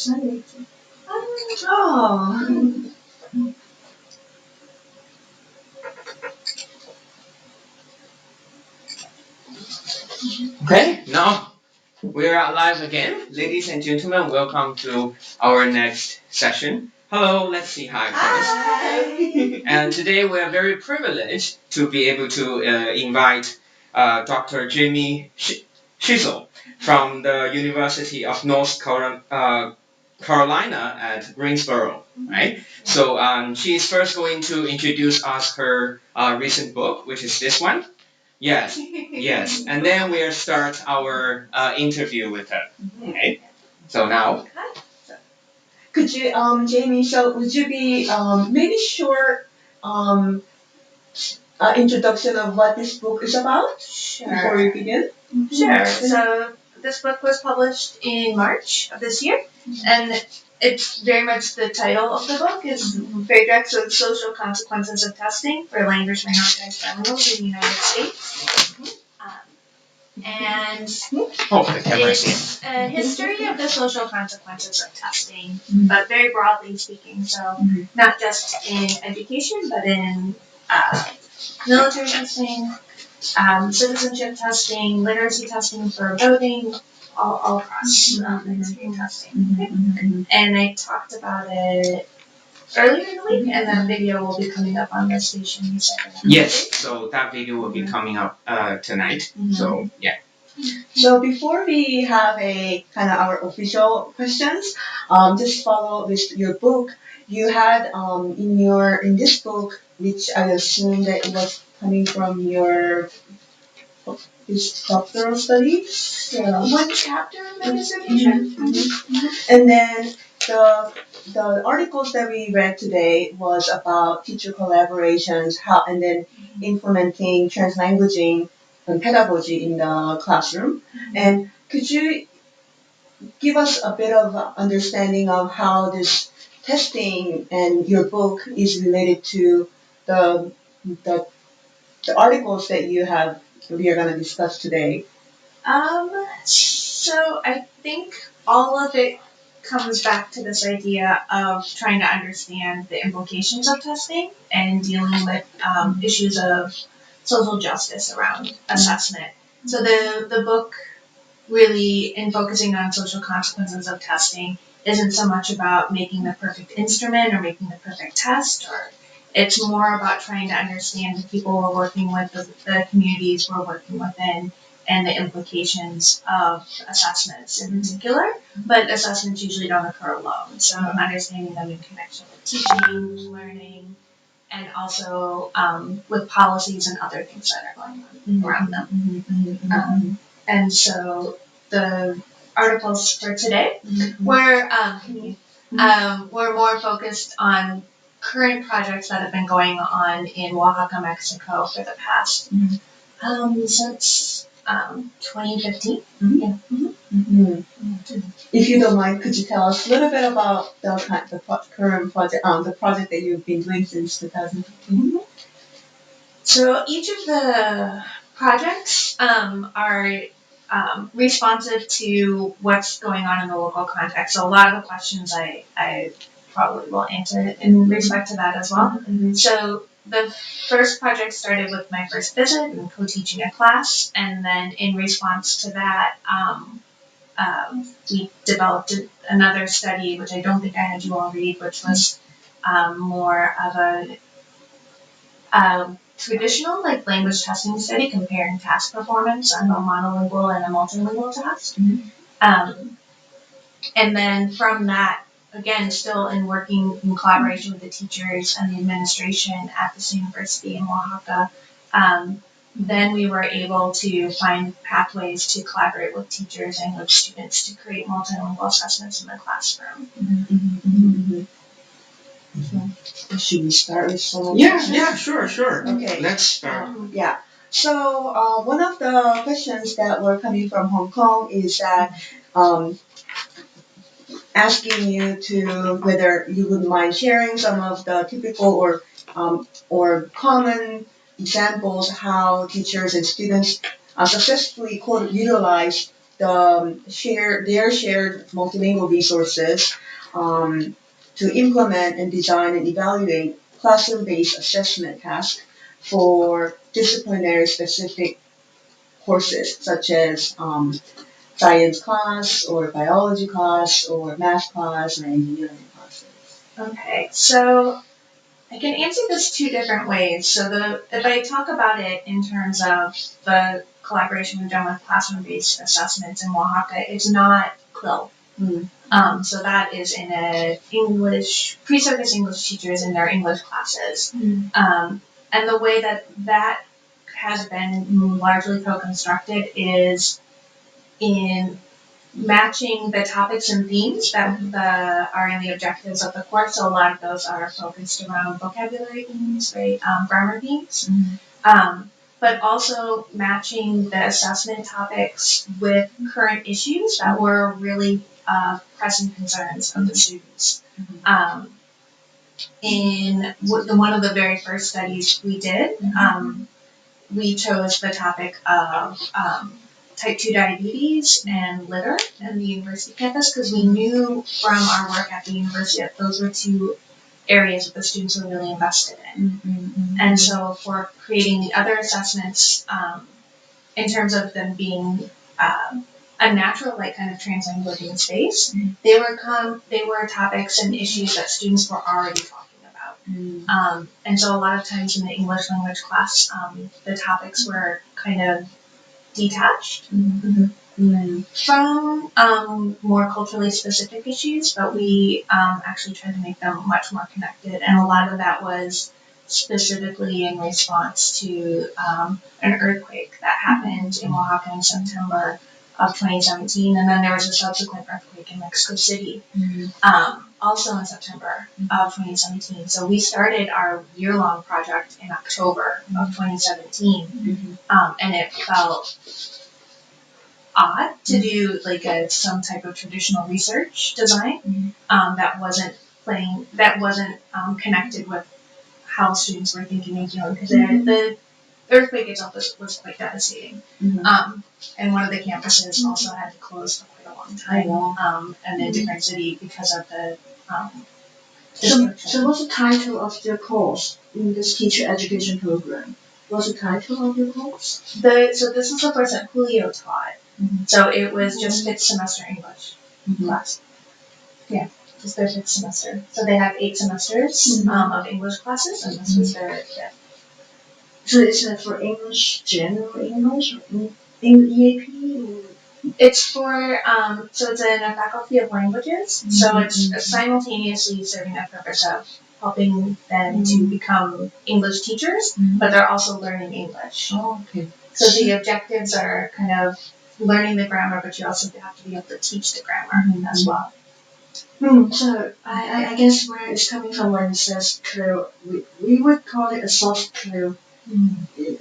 Oh. Okay, now we are live again. Ladies and gentlemen, welcome to our next session. Hello, let's say hi first. Hi. And today we are very privileged to be able to invite Dr. Jamie Schissel from the University of North Carolina at Greensboro, right? So she is first going to introduce us her recent book, which is this one. Yes, yes. And then we'll start our interview with her. Okay. So now. Could you, Jamie, so would you be maybe short introduction of what this book is about? Sure. Before we begin? Sure. So this book was published in March of this year, and it's very much the title of the book is very direct. So it's Social Consequences of Testing for Language-minoritized Bilinguals in the United States. And it's a history of the social consequences of testing, but very broadly speaking. So not just in education, but in military testing, citizenship testing, literacy testing for voting, all across the history of testing. And I talked about it earlier in the week, and that video will be coming up on the station. Yes, so that video will be coming up tonight. So yeah. So before we have a kind of our official questions, just follow with your book. You had in this book, which I assume that it was coming from your doctoral studies. One chapter of my dissertation. And then the articles that we read today was about teacher collaborations, and then implementing translanguaging and pedagogy in the classroom. And could you give us a bit of understanding of how this testing and your book is related to the the, the articles that we are going to discuss today? So I think all of it comes back to this idea of trying to understand the implications of testing and dealing with issues of social justice around assessment. So the book really, in focusing on social consequences of testing, isn't so much about making the perfect instrument or making the perfect test, or it's more about trying to understand the people we're working with, the communities we're working within, and the implications of assessments in particular. But assessments usually don't occur alone, so understanding them in connection with teaching, learning, and also with policies and other things that are going on around them. And so the articles for today were more focused on current projects that have been going on in Oaxaca, Mexico for the past since 2015. If you don't mind, could you tell us a little bit about the current project, the project that you've been doing since 2015? So each of the projects are responsive to what's going on in the local context. So a lot of the questions I probably will answer in respect to that as well. So the first project started with my first visit and co-teaching a class, and then in response to that, we developed another study, which I don't think I had you all read, which was more of a traditional language testing study comparing task performance on a monolingual and a multilingual task. And then from that, again, still in working in collaboration with the teachers and the administration at this university in Oaxaca, then we were able to find pathways to collaborate with teachers and with students to create multilingual assessments in the classroom. Should we start with some? Yeah, sure. Okay. Let's start. So one of the questions that were coming from Hong Kong is that asking you to whether you would mind sharing some of the typical or common examples how teachers and students successfully utilize their shared multilingual resources to implement and design and evaluate classroom-based assessment tasks for disciplinary specific courses such as science class or biology class or math class or engineering classes. Okay, so I can answer this two different ways. So if I talk about it in terms of the collaboration we've done with classroom-based assessments in Oaxaca, it's not CLIL. So that is in a pre-service English teachers in their English classes. And the way that has been largely co-constructed is in matching the topics and themes that are in the objectives of the course. So a lot of those are focused around vocabulary themes, right? Grammar themes. But also matching the assessment topics with current issues that were really pressing concerns of the students. In one of the very first studies we did, we chose the topic of type 2 diabetes and litter in the university campus because we knew from our work at the university that those were two areas that the students were really invested in. And so for creating the other assessments, in terms of them being a natural, like kind of translanguaging space, they were topics and issues that students were already talking about. And so a lot of times in the English language class, the topics were kind of detached from more culturally specific issues, but we actually tried to make them much more connected. And a lot of that was specifically in response to an earthquake that happened in Oaxaca in September of 2017, and then there was a subsequent earthquake in Mexico City, also in September of 2017. So we started our year-long project in October of 2017, and it felt odd to do like some type of traditional research design that wasn't connected with how students were thinking and feeling, because the earthquake itself was quite devastating. And one of the campuses also had to close for quite a long time, and in a different city because of the So what's the title of your course in this teacher education program? What's the title of your course? So this is the course that Julio taught. So it was just fifth semester English class. Yeah, just their fifth semester. So they have 8 semesters of English classes, and this was their fifth. So is it for English, general English, or in EAP? It's for, so it's in a faculty of languages, so it's simultaneously serving the purpose of helping them to become English teachers, but they're also learning English. Oh, okay. So the objectives are kind of learning the grammar, but you also have to be able to teach the grammar as well. So I guess where it's coming from when it says clue, we would call it a soft clue.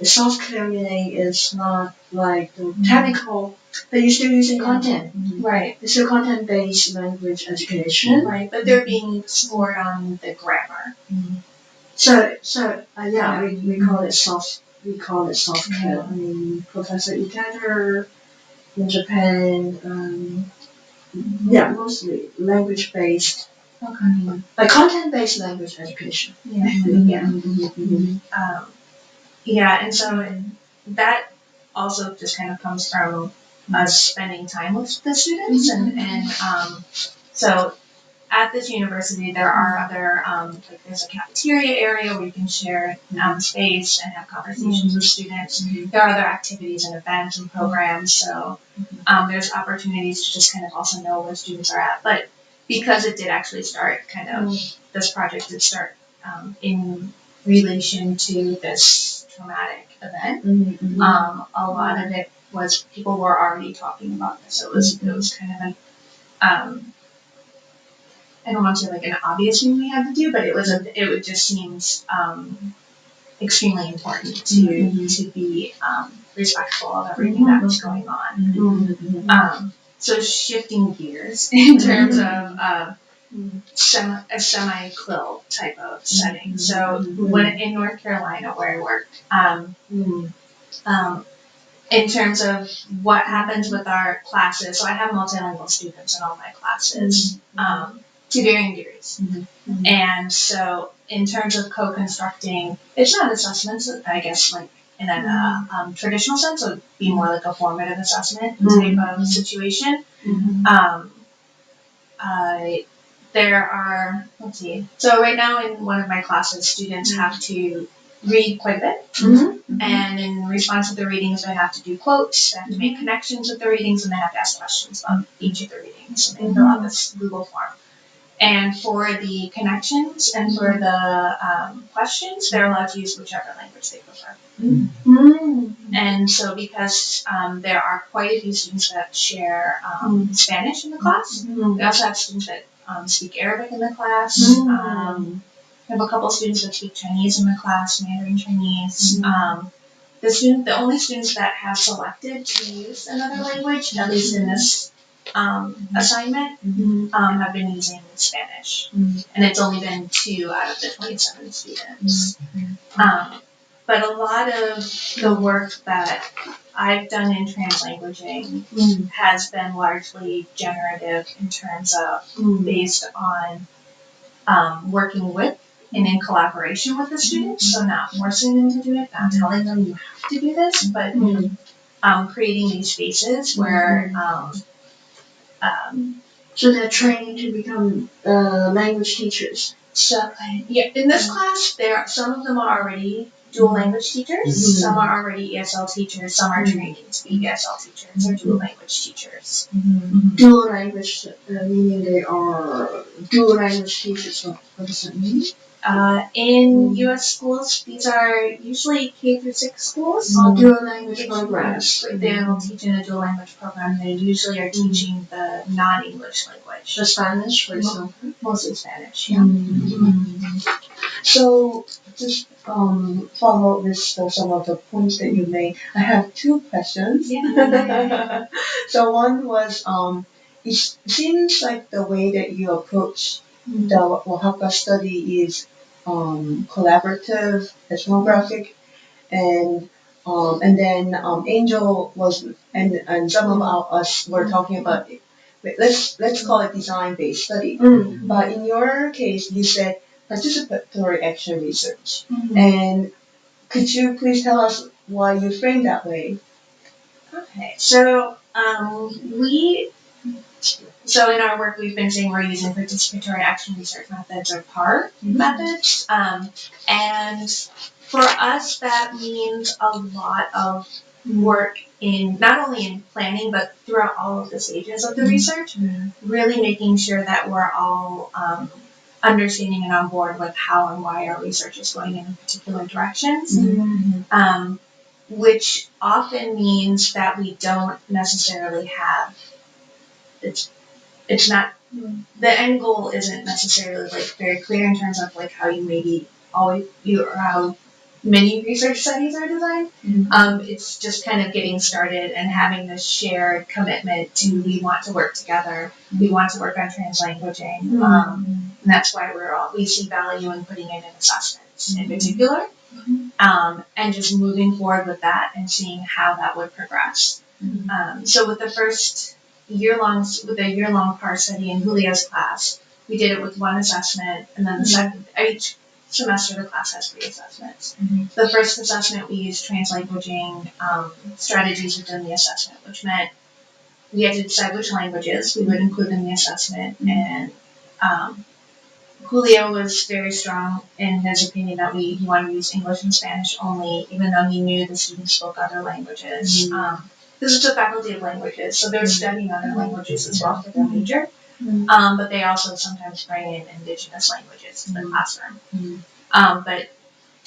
A soft clue meaning is not like the technical, but you're still using content. Right. It's a content-based language education. Right, but they're being scored on the grammar. So we call it soft. We call it soft clue. I mean, Professor Ikater in Japan. Mostly language-based. Okay. Like content-based language education. And so that also just kind of comes from us spending time with the students, and so at this university there are other like there's a cafeteria area where you can share space and have conversations with students. There are other activities and events and programs, so there's opportunities to just kind of also know where students are at. But because it did actually start kind of this project did start in relation to this traumatic event, a lot of it was people were already talking about this. So it was kind of an I don't want to say like an obvious thing we had to do, but it just seems extremely important to be respectful of everything that was going on. So shifting gears in terms of a semi-CLIL type of setting. So when in North Carolina where I worked, in terms of what happens with our classes. So I have multilingual students in all my classes, to varying degrees. And so in terms of co-constructing, it's not assessments, I guess, like in a traditional sense, it would be more like a formative assessment type of situation. There are, let's see, so right now in one of my classes, students have to read quite a bit. And in response to the readings, they have to do quotes, they have to make connections with the readings, and they have to ask questions about each of the readings. And they fill out this Google form. And for the connections and for the questions, they're allowed to use whichever language they prefer. And so because there are quite a few students that share Spanish in the class, we also have students that speak Arabic in the class. We have a couple of students that speak Chinese in the class, Mandarin Chinese. The only students that have selected to use another language, at least in this assignment, have been using Spanish. And it's only been 2 out of the 27 students. But a lot of the work that I've done in translanguaging has been largely generative in terms of based on working with and in collaboration with the students. So not forcing them to do it, not telling them you have to do this, but creating these spaces where So they're training to become language teachers. So yeah, in this class, some of them are already dual language teachers. Some are already ESL teachers. Some are training to be ESL teachers or dual language teachers. Dual language, meaning they are dual language teachers. What does that mean? In U.S. schools, these are usually K through 6 schools. Dual language programs. They'll teach in a dual language program. They usually are teaching the non-English language. The Spanish, for example. Mostly Spanish, yeah. So just follow up with some of the points that you made. I have 2 questions. Yeah. So one was, it seems like the way that you approach the Oaxaca study is collaborative, ethnographic, and then Angel was and some of us were talking about it. Let's call it design-based study. But in your case, you said participatory action research. And could you please tell us why you frame that way? Okay, so So in our work, we've been saying we're using participatory action research methods or PAR methods. And for us, that means a lot of work in not only in planning, but throughout all of the stages of the research, really making sure that we're all understanding and on board with how and why our research is going in particular directions. Which often means that we don't necessarily have it's not the end goal isn't necessarily like very clear in terms of like how you maybe or how many research studies are designed. It's just kind of getting started and having this shared commitment to we want to work together, we want to work on translanguaging, and that's why we see value in putting it in assessments in particular, and just moving forward with that and seeing how that would progress. So with the first with a year-long PAR study in Julio's class, we did it with one assessment, and then each semester the class has 3 assessments. The first assessment we used translanguaging strategies within the assessment, which meant we had to decide which languages we would include in the assessment, and Julio was very strong in his opinion that he wanted to use English and Spanish only, even though he knew the students spoke other languages. This is a faculty of languages, so they're studying other languages as well for their major. But they also sometimes bring in indigenous languages to the classroom. But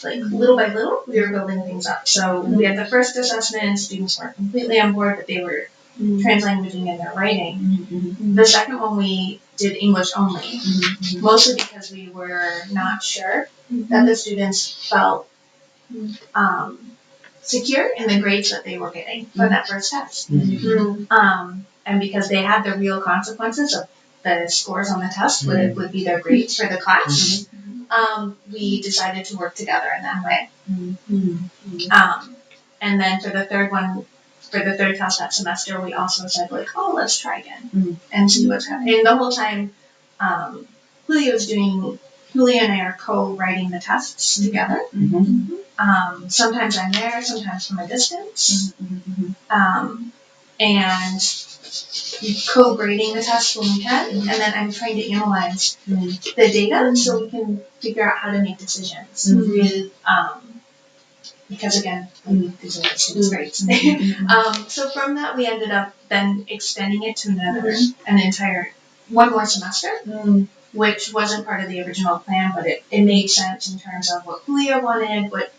like little by little, we were building things up. So we had the first assessment, students weren't completely on board, but they were translanguaging in their writing. The second one we did English only, mostly because we were not sure that the students felt secure in the grades that they were getting for that first test. And because they had the real consequences of the scores on the test would be their grades for the class, we decided to work together in that way. And then for the third one, for the third test that semester, we also said like, oh, let's try again and see what's happening. And the whole time, Julio and I are co-writing the tests together. Sometimes I'm there, sometimes from a distance. And co-grading the tests when we can, and then I'm trying to analyze the data so we can figure out how to make decisions with, because again, these are the students' grades. So from that, we ended up then extending it to one more semester, which wasn't part of the original plan, but it made sense in terms of what Julio wanted, what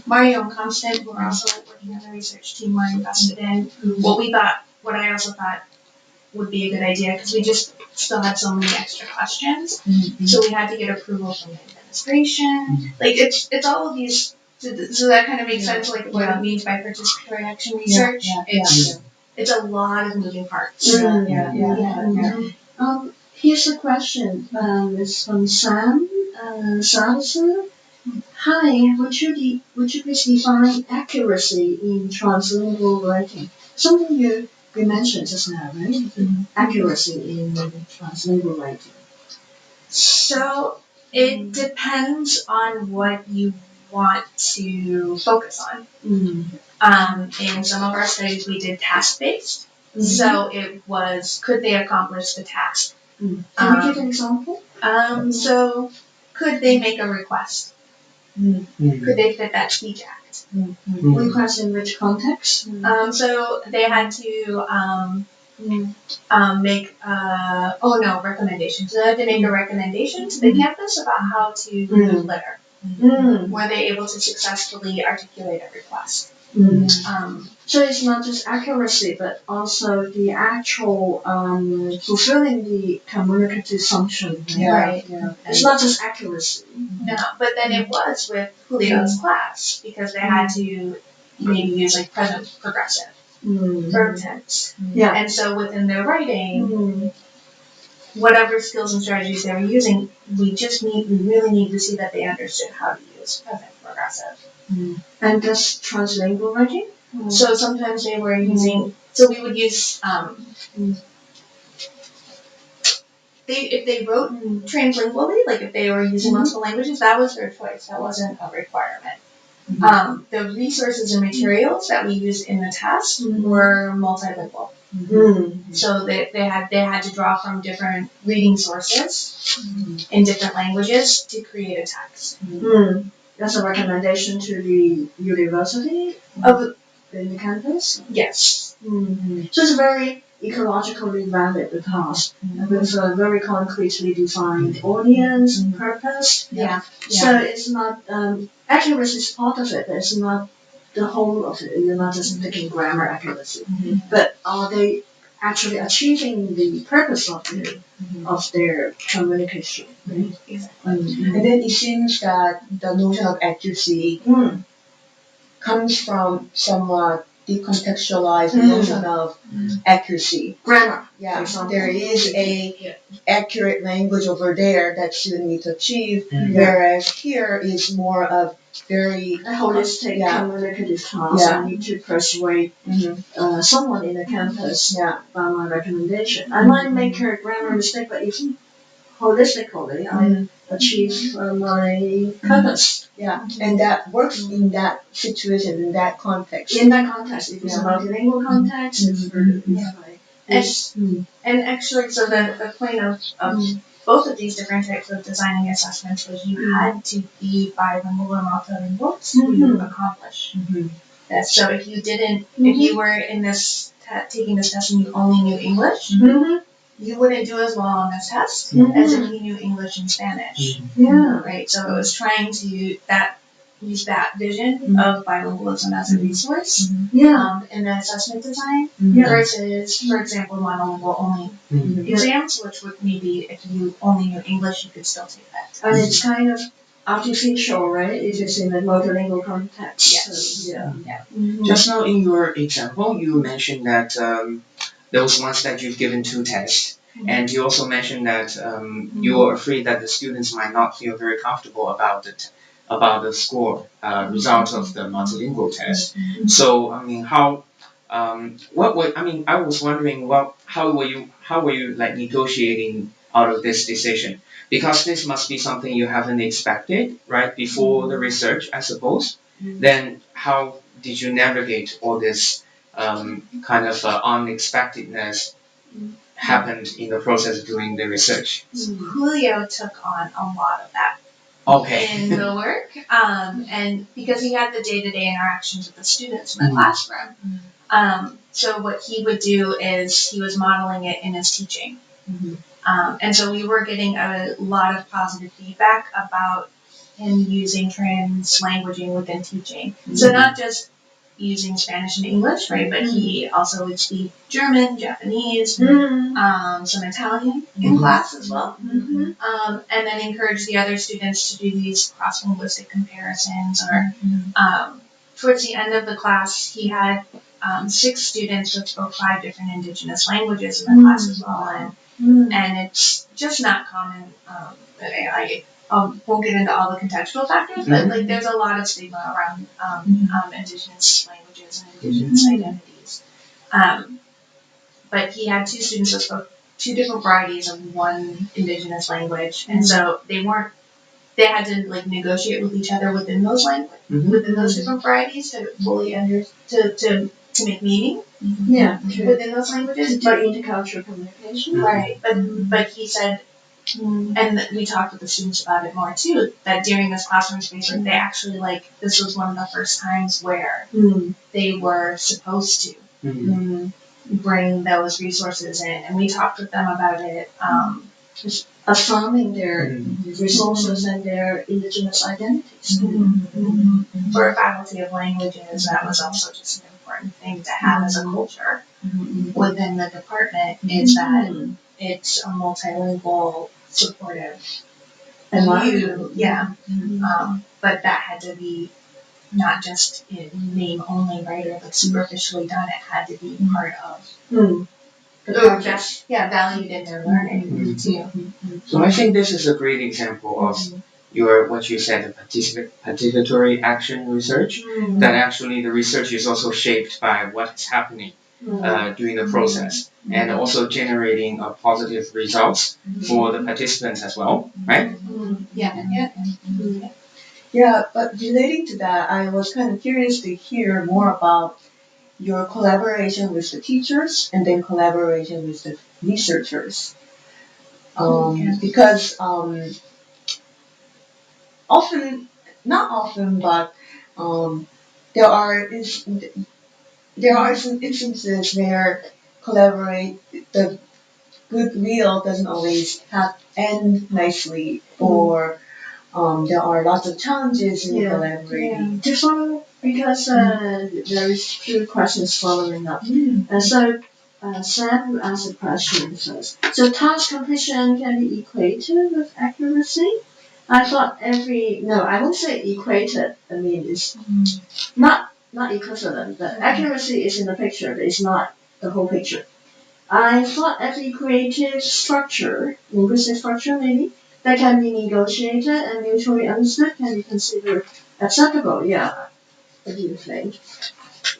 Mario and Constant, who are also working on the research team, were invested in, what I also thought would be a good idea, because we just still had so many extra questions, so we had to get approval from the administration. Like it's all of these, so that kind of makes sense, like what it means by participatory action research. It's a lot of moving parts. Here's a question. It's from Sam Salsa. Hi, would you please define accuracy in translingual writing? Something you mentioned just now, right? Accuracy in translingual writing. So it depends on what you want to focus on. In some of our studies, we did task-based. So it was, could they accomplish the task? Can you give an example? So could they make a request? Could they fit that speech act? Request in which context? So they had to make recommendations. So they had to make a recommendation to the campus about how to remove litter. Were they able to successfully articulate a request? So it's not just accuracy, but also the actual fulfilling the communicative function. Right. It's not just accuracy. No, but then it was with Julio's class, because they had to maybe use like present progressive, verb tense. And so within their writing, whatever skills and strategies they were using, we really need to see that they understood how to use present progressive. And that's translingual writing? So sometimes they were using, so we would use, if they wrote translingually, like if they were using multiple languages, that was their choice. That wasn't a requirement. The resources and materials that we used in the test were multilingual. So they had to draw from different reading sources in different languages to create a text. That's a recommendation to the university in the campus? Yes. So it's a very ecologically valid task with a very concretely defined audience and purpose. So it's not, accuracy is part of it, but it's not the whole of it. You're not just picking grammar accuracy. But are they actually achieving the purpose of their communication? And then it seems that the notion of accuracy comes from somewhat decontextualized notion of accuracy. Grammar. There is a accurate language over there that student need to achieve, whereas here is more of very a holistic communicative task. I need to persuade someone in the campus by my recommendation. I might make a grammar mistake, but if holistically I achieve my purpose. And that works in that situation, in that context. In that context, if it's a multilingual context, and actually, so the point of both of these different types of designing assessments was you had to be bilingual or multilingual to accomplish this. So if you didn't, if you were in this taking this test and you only knew English, you wouldn't do as well on this test as if you knew English and Spanish. Right. So it was trying to use that vision of bilingualism as a resource in the assessment design versus, for example, monolingual only exams, which would maybe if you only knew English, you could still take that. And it's kind of artificial, right? It is in a multilingual context. Yes. Just now in your example, you mentioned that those ones that you've given two tests, and you also mentioned that you are afraid that the students might not feel very comfortable about the score result of the multilingual test. So I mean, how what would I mean? I was wondering, how were you like negotiating out of this decision? Because this must be something you haven't expected, right? Before the research, I suppose. Then how did you navigate all this kind of unexpectedness happened in the process of doing the research? Julio took on a lot of that Okay. in the work, and because he had the day-to-day interactions with the students in the classroom. So what he would do is he was modeling it in his teaching. And so we were getting a lot of positive feedback about him using translanguaging within teaching. So not just using Spanish and English, right, but he also would speak German, Japanese, some Italian in class as well. And then encourage the other students to do these cross-linguistic comparisons. Or towards the end of the class, he had 6 students who spoke 5 different indigenous languages in the class as well. And it's just not common. I won't get into all the contextual factors, but like there's a lot of stigma around indigenous languages and indigenous identities. But he had 2 students that spoke 2 different varieties of one indigenous language, and so they had to like negotiate with each other within those within those different varieties to fully to make meaning. Within those languages. But intercultural communication. Right. But he said, and we talked with the students about it more too, that during this classroom space, like they actually this was one of the first times where they were supposed to bring those resources in, and we talked with them about it. Affirming their resources and their indigenous identities. For a faculty of languages, that was also just an important thing to have as a culture within the department, is that it's a multilingual, supportive view. But that had to be not just in name only, right, or like superficially done. It had to be part of or just valued in their learning too. So I think this is a great example of what you said, the participatory action research. That actually the research is also shaped by what is happening during the process, and also generating positive results for the participants as well, right? Yeah, but relating to that, I was kind of curious to hear more about your collaboration with the teachers and then collaboration with the researchers. Because often, not often, but there are some instances where collaborate the goodwill doesn't always end nicely, or there are lots of challenges in collaborating. To follow, because there is 2 questions following up. So Sam asked a question first. So task completion can be equated with accuracy? I thought I won't say equated. I mean, it's not equivalent. The accuracy is in the picture, but it's not the whole picture. I thought every creative structure, linguistic structure maybe, that can be negotiated and mutually understood can be considered acceptable. Yeah. What do you think?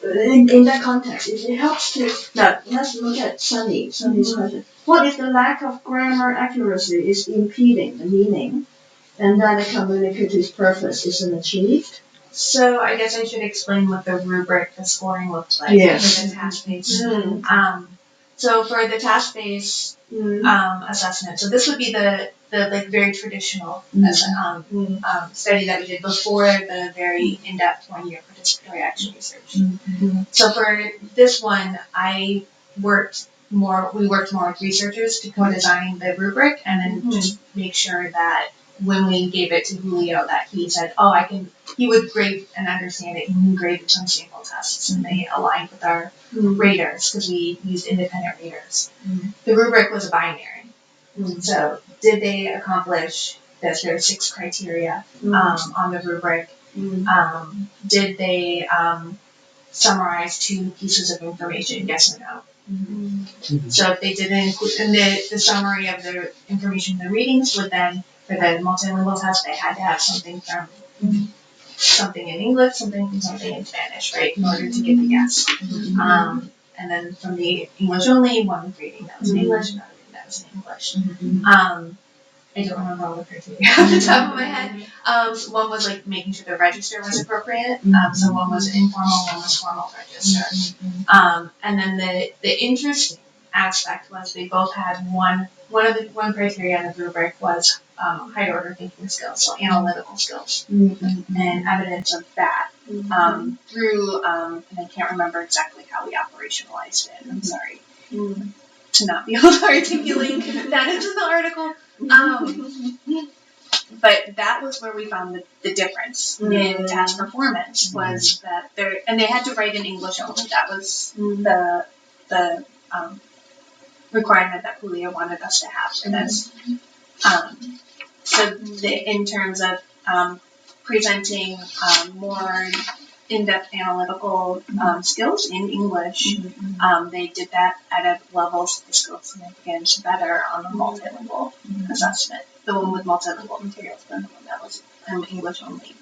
In that context, it helps to. Now, let's look at Sunny's question. What if the lack of grammar accuracy is impeding the meaning, and then the communicative purpose isn't achieved? So I guess I should explain what the rubric, the scoring looks like for the task-based. So for the task-based assessment, so this would be the like very traditional study that we did before the very in-depth 1-year participatory action research. So for this one, we worked more with researchers to co-design the rubric, and then just make sure that when we gave it to Julio, that he said, he would grade and understand it, and he graded some sample tests, and they aligned with our raters, because we used independent raters. The rubric was a binary. So did they accomplish this? There are 6 criteria on the rubric. Did they summarize 2 pieces of information, yes or no? So if they didn't include, and the summary of the information in the readings would then, for the multilingual test, they had to have something from something in English, something in Spanish, right, in order to get the yes. And then from the English only, one reading that was in English, another reading that was in English. I don't remember all the criteria off the top of my head. So one was like making sure the register was appropriate. So one was informal, one was formal register. And then the interesting aspect was they both had one criteria in the rubric was higher order thinking skills, so analytical skills, and evidence of that through and I can't remember exactly how we operationalized it. I'm sorry to not be able to articulate that into the article. But that was where we found the difference in task performance was that and they had to write in English only. That was the requirement that Julia wanted us to have for this. So in terms of presenting more in-depth analytical skills in English, they did that at a level statistical significance better on the multilingual assessment. The one with multilingual materials than the one that was English only.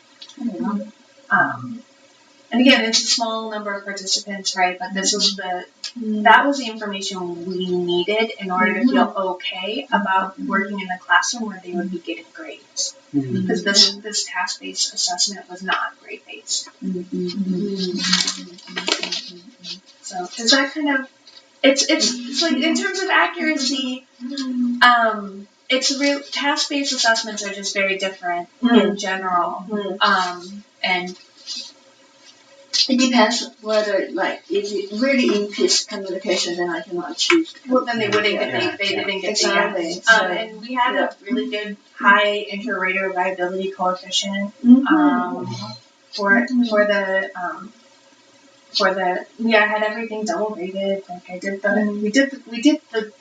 And again, it's a small number of participants, right? But this was that was the information we needed in order to feel okay about working in a classroom where they would be getting grades. Because this task-based assessment was not grade-based. So does that kind of it's like in terms of accuracy, it's real task-based assessments are just very different in general. And it depends whether, like, if it really impedes communication, then I cannot achieve. Well, then they wouldn't get they didn't get exactly. And we had a really good high inter-rater viability coefficient for I had everything double rated. Like I did we did the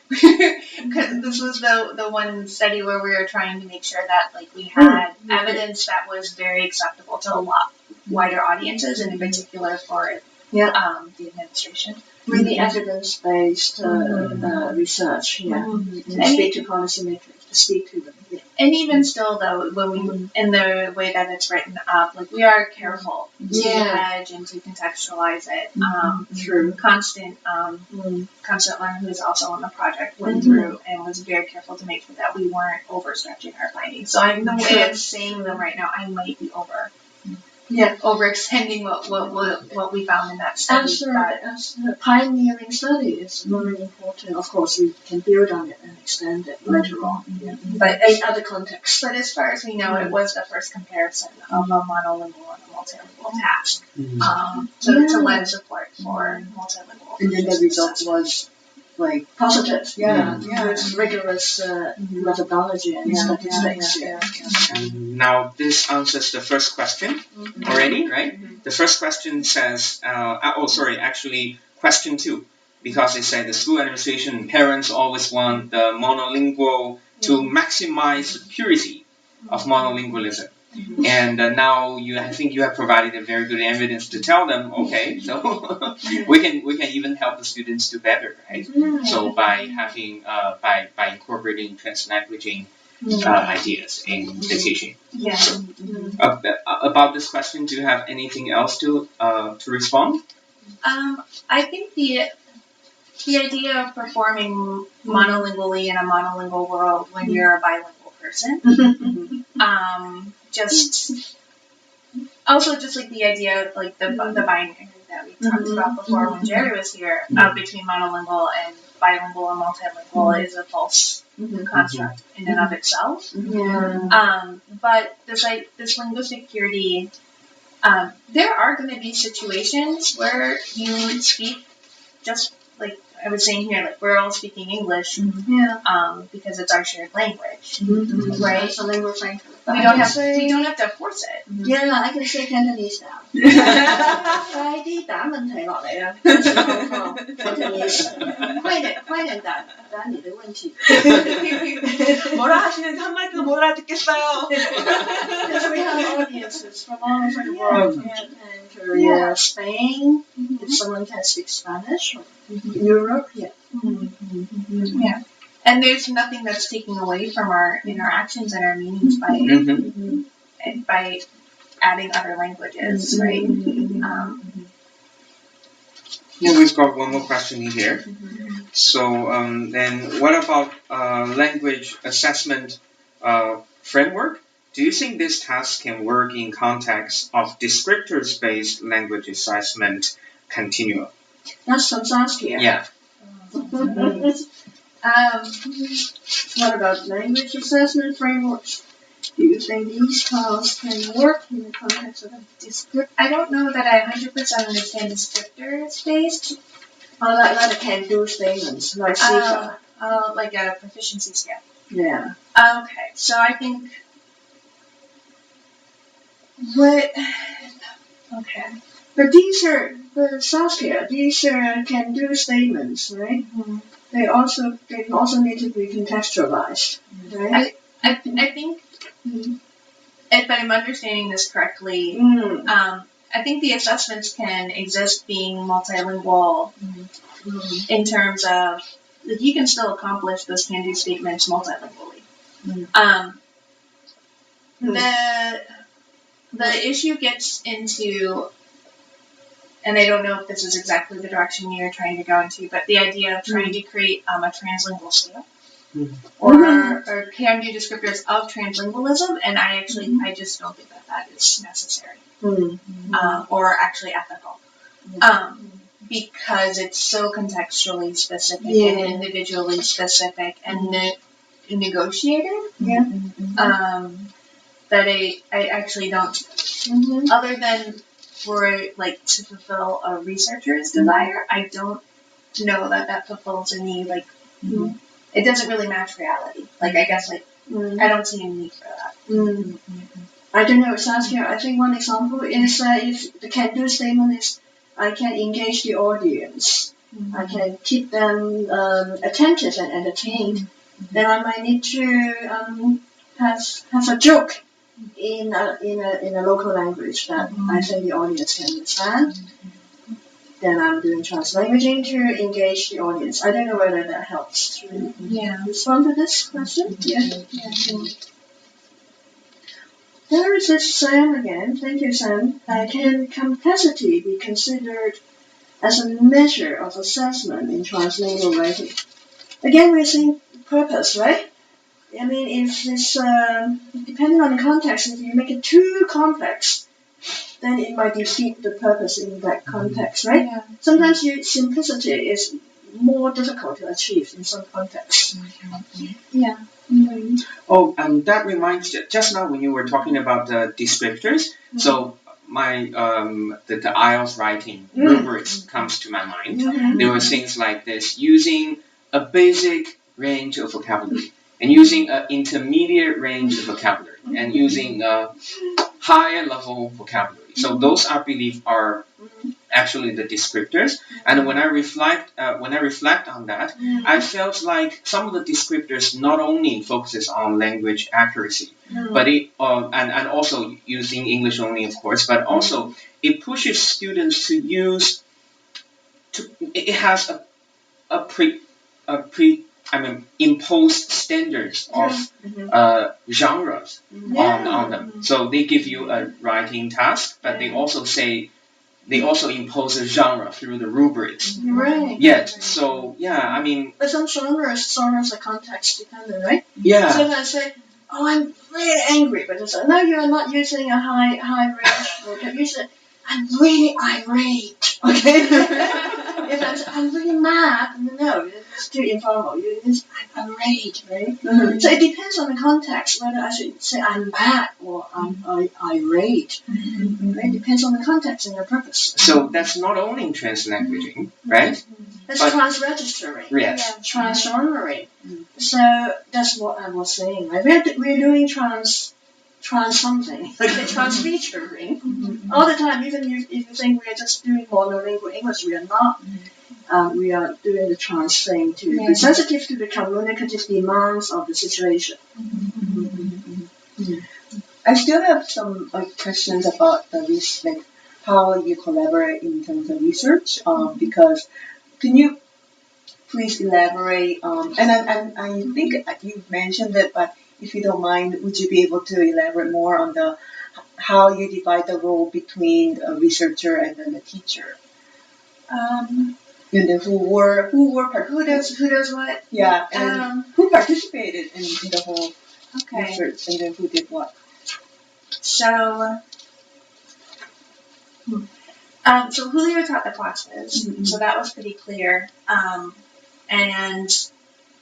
because this was the one study where we were trying to make sure that like we had evidence that was very acceptable to a lot wider audiences, and in particular for the administration. Really evidence-based research, to speak to policymakers, to speak to them. And even still, though, when we in the way that it's written up, like we are careful to hedge and to contextualize it. True. Constant Learner, who is also on the project, went through and was very careful to make sure that we weren't overstretching our findings. So the way I'm saying them right now, I might be overextending what we found in that study. Absolutely. Pioneering study is very important. Of course, we can build on it and extend it later on. But in other contexts. But as far as we know, it was the first comparison of a monolingual and a multilingual task to lend support for multilingual. And then the result was like positive. With rigorous methodology and statistics. Now this answers the first question already, right? The first question says, actually question 2, because it said the school administration and parents always want the monolingual to maximize the purity of monolingualism. And now I think you have provided a very good evidence to tell them, okay, so we can even help the students do better, right? So by having by incorporating translanguaging ideas in the teaching. About this question, do you have anything else to respond? I think the idea of performing monolingually in a monolingual world when you're a bilingual person, just like the idea of like the binary that we talked about before when Jerry was here, between monolingual and bilingual and multilingual is a false construct in and of itself. But this linguistic purity, there are going to be situations where you speak just like I was saying here, like we're all speaking English, because it's our shared language, right? It's a lingua franca. We don't have to force it. Yeah, I can say Cantonese now. 快啲打問題落嚟啊 Cantonese. 快點答你的問題. 뭐라 하시는지 한마디도 못 알아듣겠어요. Because we have audiences from all over the world, from Japan, Korea, Spain. If someone can speak Spanish, or Europe, And there's nothing that's taking away from our interactions and our meanings by adding other languages, right? Yeah, we've got one more question in here. So then what about language assessment framework? Do you think this task can work in context of descriptors-based language assessment continuum? That's from Saskia. Yeah. What about language assessment frameworks? Do you think these tasks can work in the context of a descriptor? I don't know that I 100% understand descriptors based. Or like a can-do statements, like CIFA. Like a proficiency scale. Yeah. Okay, so I think okay. But Saskia, these are can-do statements, right? They also need to be contextualized, right? I think if I'm understanding this correctly, I think the assessments can exist being multilingual in terms of that you can still accomplish those can-do statements multilingually. The issue gets into, and I don't know if this is exactly the direction you're trying to go into, but the idea of trying to create a translingual scale or can-do descriptors of translingualism, and I just don't think that is necessary or actually ethical. Because it's so contextually specific and individually specific and negotiated. That I actually don't. Other than for to fulfill a researcher's desire, I don't know that fulfills any it doesn't really match reality. I guess I don't see a need for that. I don't know, Saskia. I think one example is if the can-do statement is I can engage the audience, I can keep them attentive and entertained. Then I might need to have a joke in a local language that I think the audience can understand. Then I'm doing translanguaging to engage the audience. I don't know whether that helps to respond to this question. There is this Sam again. Thank you, Sam. Can complexity be considered as a measure of assessment in translingual writing? Again, we're saying purpose, right? I mean, if it's depending on the context, if you make it too complex, then it might defeat the purpose in that context, right? Sometimes simplicity is more difficult to achieve in some contexts. Oh, that reminds just now when you were talking about the descriptors. So my the IELTS writing rubrics comes to my mind. There were things like this: using a basic range of vocabulary, and using an intermediate range of vocabulary, and using a higher level vocabulary. So those, I believe, are actually the descriptors. And when I reflect on that, I felt like some of the descriptors not only focuses on language accuracy, but it and also using English only, of course, but also it pushes students to use. It has imposed standards of genres on them. So they give you a writing task, but they also impose a genre through the rubrics. Right. So I mean. But some genres are context dependent, right? Yeah. Sometimes I say, "Oh, I'm really angry," but it's no, you're not using a high range vocab. You say, "I'm really irate." Okay. If I'm really mad, no, it's too informal. I'm irate, right? So it depends on the context whether I should say I'm mad or I'm irate. Right? It depends on the context and your purpose. So that's not only in translanguaging, right? That's transregistering. Yes. Transgenering. So that's what I was saying. Right? We're doing trans something, okay, transfeaturing all the time. Even if you think we are just doing monolingual English, we are not. We are doing the trans thing to be sensitive to the communicative demands of the situation. I still have some questions about the research, how you collaborate in terms of research. Because can you please elaborate? And I think you've mentioned it, but if you don't mind, would you be able to elaborate more on how you divide the role between a researcher and then the teacher. You know, Who does what? Yeah, and who participated in the whole Okay. research, and then who did what? So Julio taught the classes, so that was pretty clear. And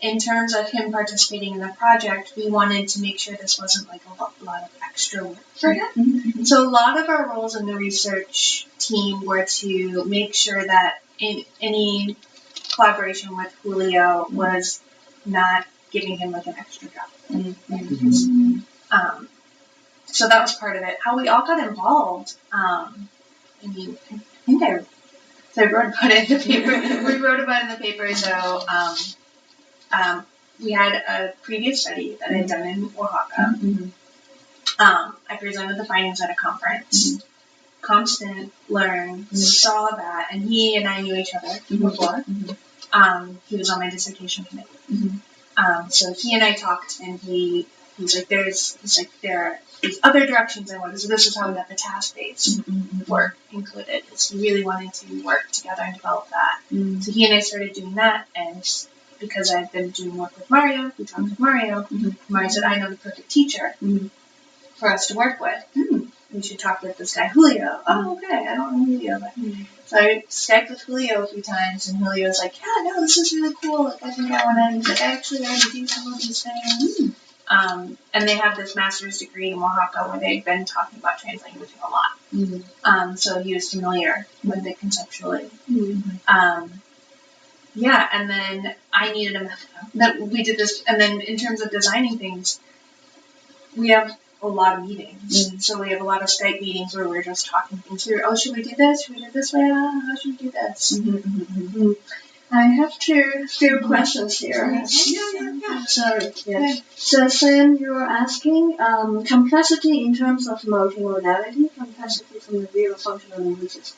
in terms of him participating in the project, we wanted to make sure this wasn't like a lot of extra work for him. So a lot of our roles in the research team were to make sure that in any collaboration with Julio was not giving him like an extra job. So that was part of it. How we all got involved, I wrote about it in the paper. We wrote about it in the paper. So we had a previous study that I'd done in Oaxaca. I presented the findings at a conference. Constant learn, saw that, and he and I knew each other before. He was on my dissertation committee. So he and I talked, and he's like, there are these other directions I wanted. So this is how we got the task-based work included. Is he really wanted to work together and develop that. So he and I started doing that, and because I've been doing work with Mario, we talked with Mario. Mario said, I know the perfect teacher for us to work with. We should talk with this guy, Julio. Oh, okay, I don't know Julio. But so I Skyped with Julio a few times, and Julio was like, yeah, no, this is really cool. Like, I think I want to. He's like, I actually already do some of these things. And they have this master's degree in Oaxaca where they've been talking about translanguaging a lot. So he was familiar with it conceptually. Yeah, and then I needed a method. That we did this, and then in terms of designing things, we have a lot of meetings. So we have a lot of Skype meetings where we're just talking things through. Oh, should we do this? Should we do it this way? How should we do this? I have few questions here. Yeah. Sorry. Yeah. So Sam, you were asking complexity in terms of multimodality, complexity from the view of functional linguistics.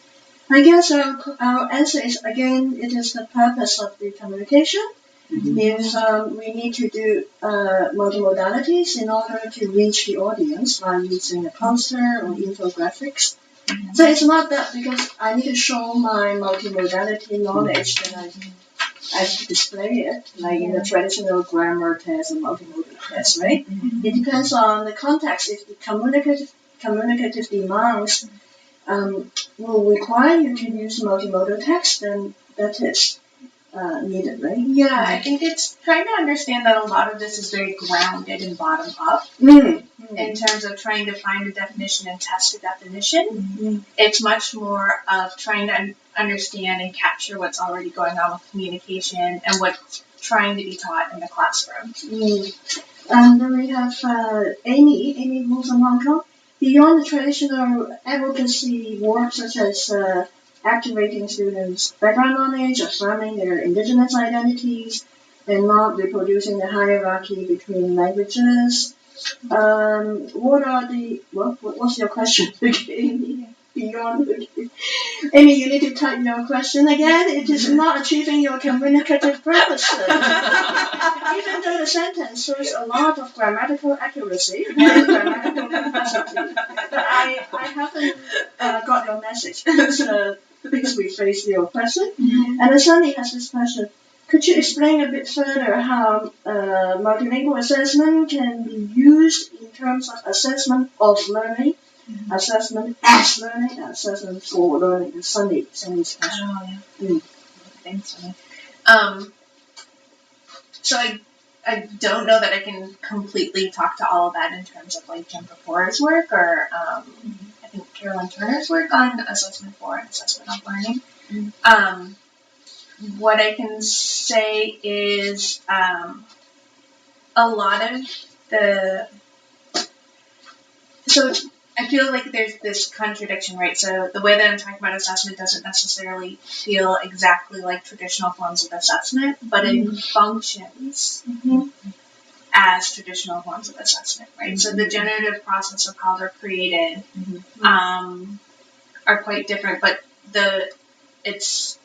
I guess our answer is, again, it is the purpose of the communication. If we need to do multimodalities in order to reach the audience by using a poster or infographics. So it's not that because I need to show my multimodality knowledge that I should display it, like in the traditional grammar test and multimodal test, right? It depends on the context. If the communicative demands will require you to use multimodal text, then that is needed, right? Yeah, I think it's trying to understand that a lot of this is very grounded and bottom up in terms of trying to find a definition and test a definition. It's much more of trying to understand and capture what's already going on with communication and what's trying to be taught in the classroom. And then we have Amy who's from Hong Kong. Beyond the traditional advocacy work such as activating students' background knowledge, affirming their indigenous identities, and not reproducing the hierarchy between languages. What's your question again? Beyond, Amy, you need to type your question again. It is not achieving your communicative purposes. Even though the sentence shows a lot of grammatical accuracy and grammatical complexity, but I haven't got your message. Please rephrase your question. And then Sunny has this question. Could you explain a bit further how multilingual assessment can be used in terms of assessment of learning, assessment as learning, and assessment for learning? Sunny's question. Thanks, Sunny. So I don't know that I can completely talk to all of that in terms of like Jim Kapoor's work or I think Carolyn Turner's work on assessment for and assessment of learning. What I can say is a lot of so I feel like there's this contradiction, right? So the way that I'm talking about assessment doesn't necessarily feel exactly like traditional forms of assessment, but it functions as traditional forms of assessment, right? So the generative process of how they're created are quite different, but it's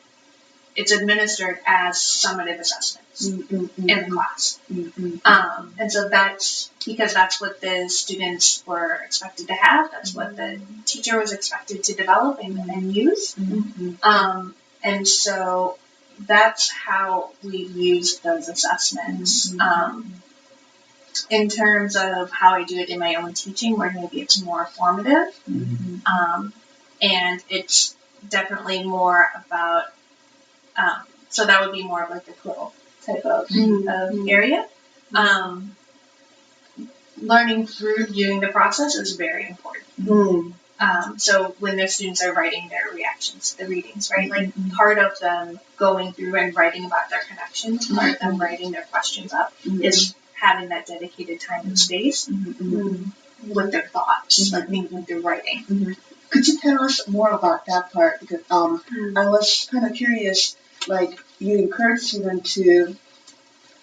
it's administered as summative assessments in the class. And so that's because that's what the students were expected to have. That's what the teacher was expected to develop and use. And so that's how we used those assessments. In terms of how I do it in my own teaching, where maybe it's more formative, and it's definitely more about, so that would be more of like the quill type of area. Learning through doing the process is very important. So when the students are writing their reactions to the readings, right, like part of them going through and writing about their connections, part of them writing their questions up is having that dedicated time and space with their thoughts, like thinking through writing. Could you tell us more about that part? Because I was kind of curious, like you encourage students to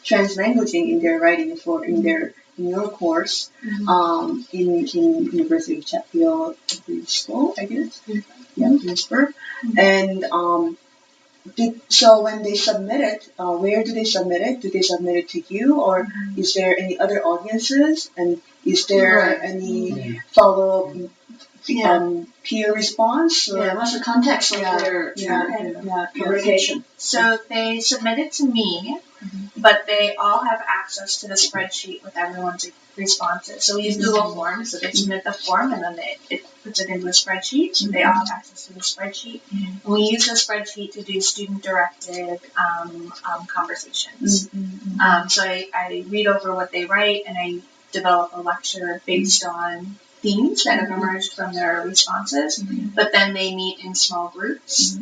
translanguaging in their writing in your course in University of Sheffield School, I guess. Yeah, Greensboro. And so when they submit it, where do they submit it? Do they submit it to you, or is there any other audiences? And is there any follow-up peer response? Or? What's the context of their communication? So they submit it to me, but they all have access to the spreadsheet with everyone's responses. So we use Google Forms, so they submit the form and then it puts it into a spreadsheet. So they all have access to the spreadsheet. And we use the spreadsheet to do student-directed conversations. So I read over what they write and I develop a lecture based on themes that have emerged from their responses, but then they meet in small groups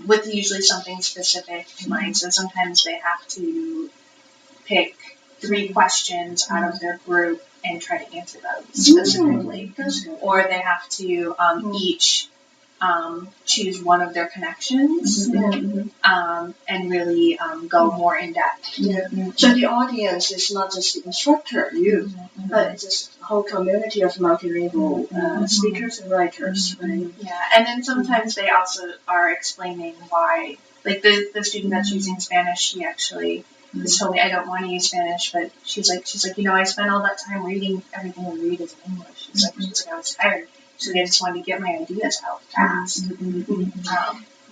with usually something specific in mind. So sometimes they have to pick 3 questions out of their group and try to answer those specifically. Or they have to each choose one of their connections and really go more in depth. So the audience is not just the instructor, you, but it's just a whole community of multilingual speakers and writers, right? Yeah, and then sometimes they also are explaining why, like the student that's using Spanish, she actually has told me I don't want to use Spanish, but she's like, I spent all that time reading everything we read is in English. She's like, I was tired. So I just wanted to get my ideas out fast.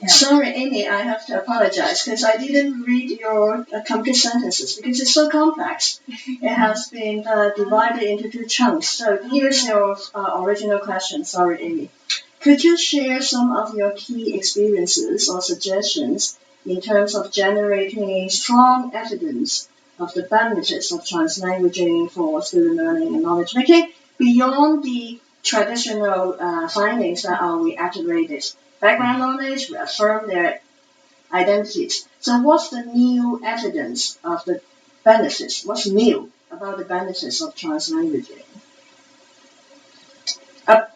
Sorry, Amy, I have to apologize because I didn't read your complete sentences because it's so complex. It has been divided into 2 chunks. So here's your original question. Sorry, Amy. Could you share some of your key experiences or suggestions in terms of generating strong evidence of the benefits of translanguaging for student learning and knowledge making beyond the traditional findings that are reiterated? Background knowledge, we affirm their identities. So what's the new evidence of the benefits? What's new about the benefits of translanguaging?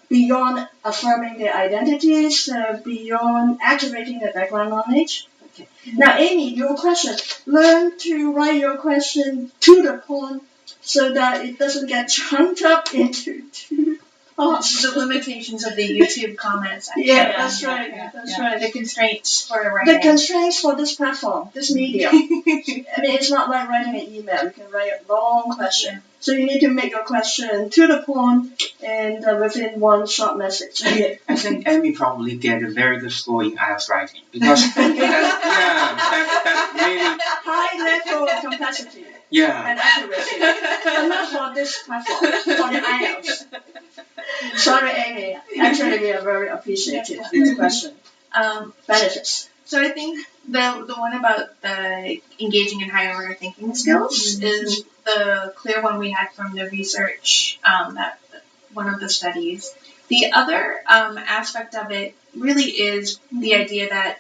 Beyond affirming their identities, beyond activating their background knowledge. Okay. Now, Amy, your question. Learn to write your question to the point so that it doesn't get chunked up into 2 parts. The limitations of the YouTube comments section. Yeah, that's right. That's right. The constraints for writing. The constraints for this platform, this medium. I mean, it's not like writing an email. You can write a long question. So you need to make your question to the point and within one short message. I think Amy probably get a very good score in IELTS writing because that's really high level of complexity yeah. and accuracy. But not for this platform, for the IELTS. Sorry, Amy. Actually, we are very appreciative of your question. Benefits. So I think the one about the engaging in higher order thinking skills is the clear one we had from the research, that one of the studies. The other aspect of it really is the idea that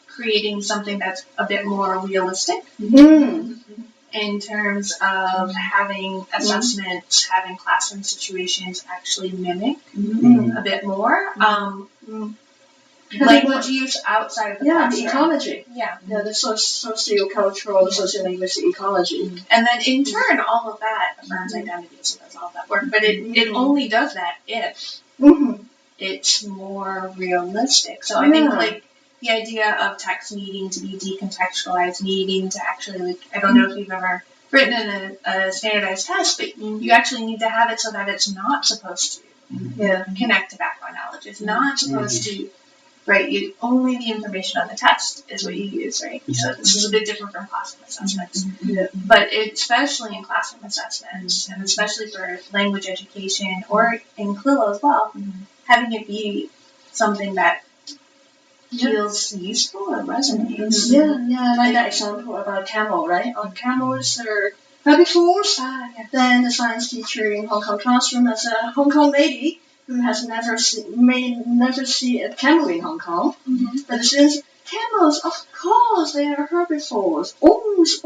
creating something that's a bit more realistic in terms of having assessments, having classroom situations actually mimic a bit more. Language use outside of the classroom. The ecology. Yeah, the socio-cultural, socio-linguistic ecology. And then in turn, all of that affirms identity, so does all that work. But it only does that if it's more realistic. So I think like the idea of text needing to be decontextualized, needing to actually, like, I don't know if you've ever written in a standardized test, but you actually need to have it so that it's not supposed to connect to background knowledge. It's not supposed to, right? Only the information on the test is what you use, right? So this is a bit different from classroom assessments. But especially in classroom assessments, and especially for language education or in CLIL as well, having it be something that feels useful or resonates. Like that example about camel, right? On camels are herbivores. Then the science teacher in Hong Kong classroom as a Hong Kong lady who has may never see a camel in Hong Kong. But the students, camels, of course, they are herbivores. Oos.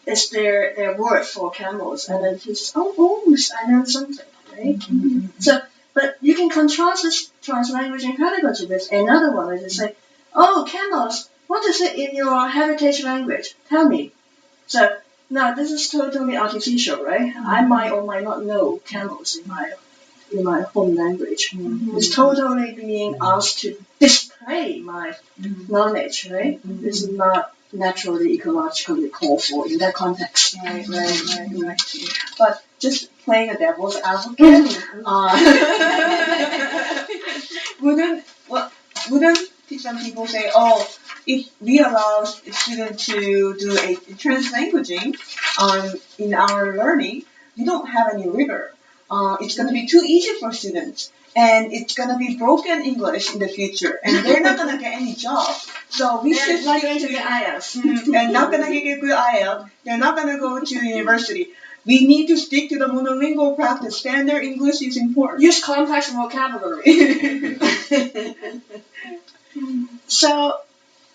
Is their word for camels. And then he says, oos, I know something, right? So, but you can contrast this translanguaging pedagogy with another one, which is like, camels, what is it in your heritage language? Tell me. So, now this is totally artificial, right? I might or might not know camels in my home language. It's totally being asked to display my knowledge, right? This is not naturally ecologically called for in that context. Right. But just playing a devil's advocate, wouldn't some people say, if we allow students to do a translanguaging in our learning, we don't have any rigor. It's going to be too easy for students, and it's going to be broken English in the future, and they're not going to get any job. So we should not going to get IELTS. and not going to get good IELTS. They're not going to go to university. We need to stick to the monolingual practice. Standard English is important. Use complex vocabulary. So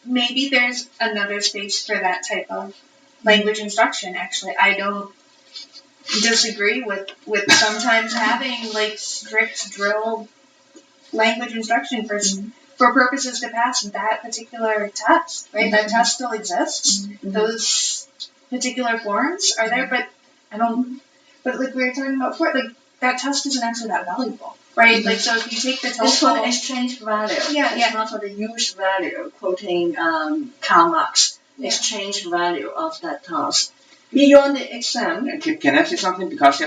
maybe there's another space for that type of language instruction. Actually, I don't disagree with sometimes having like strict drill language instruction for purposes to pass that particular test, right? That test still exists. Those particular forms are there, but but like we were talking about before, like that test isn't actually that valuable, right? Like, so if you take the TOEFL, it's for the exchange value. It's not for the use value, quoting Karl Marx. Exchange value of that task. Beyond the exam. Can I say something? Because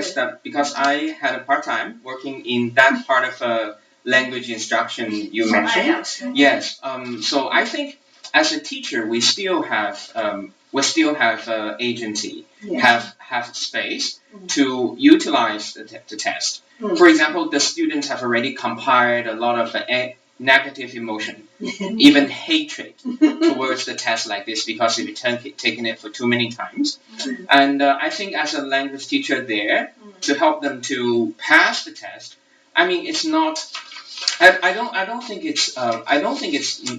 I had a part-time working in that part of language instruction you mentioned. Yes. So I think as a teacher, we still have agency, have space to utilize the test. For example, the students have already compiled a lot of negative emotion, even hatred towards the test like this because they've taken it for too many times. And I think as a language teacher there, to help them to pass the test, I mean, it's not. I don't think it's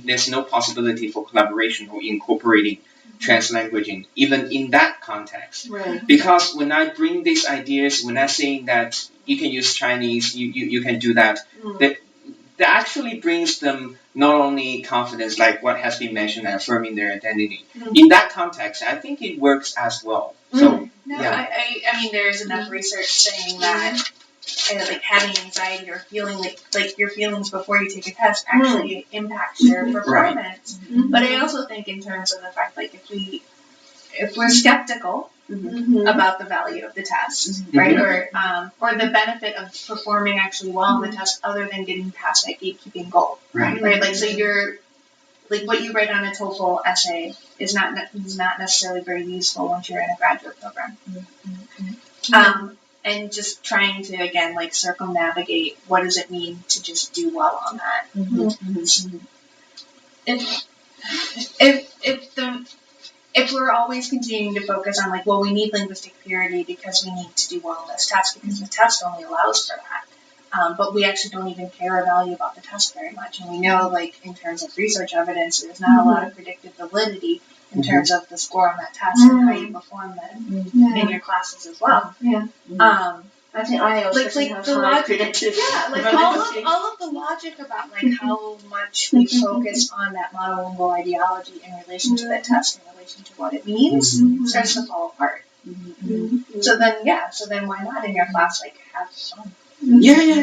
there's no possibility for collaboration or incorporating translanguaging even in that context. Because when I bring these ideas, when I say that you can use Chinese, you can do that, that actually brings them not only confidence, like what has been mentioned, affirming their identity. In that context, I think it works as well. So I mean, there is enough research saying that like having anxiety or feeling like your feelings before you take a test actually impacts your performance. But I also think in terms of the fact, like if we're skeptical about the value of the test, right, or the benefit of performing actually well on the test, other than getting past that gatekeeping goal, right? Like, so you're like what you write on a TOEFL essay is not necessarily very useful once you're in a graduate program. And just trying to again like circumnavigate what does it mean to just do well on that. If we're always continuing to focus on like, well, we need linguistic purity because we need to do well on this test because the test only allows for that. But we actually don't even care or value about the test very much. And we know, like, in terms of research evidence, there's not a lot of predictive validity in terms of the score on that test and how you perform them in your classes as well. I think IELTS like have the high logic, predictive like all of the logic about like how much we focus on that monolingual ideology in relation to that test, in relation to what it means, starts to fall apart. So then why not in your class like have fun? Yeah, yeah, yeah.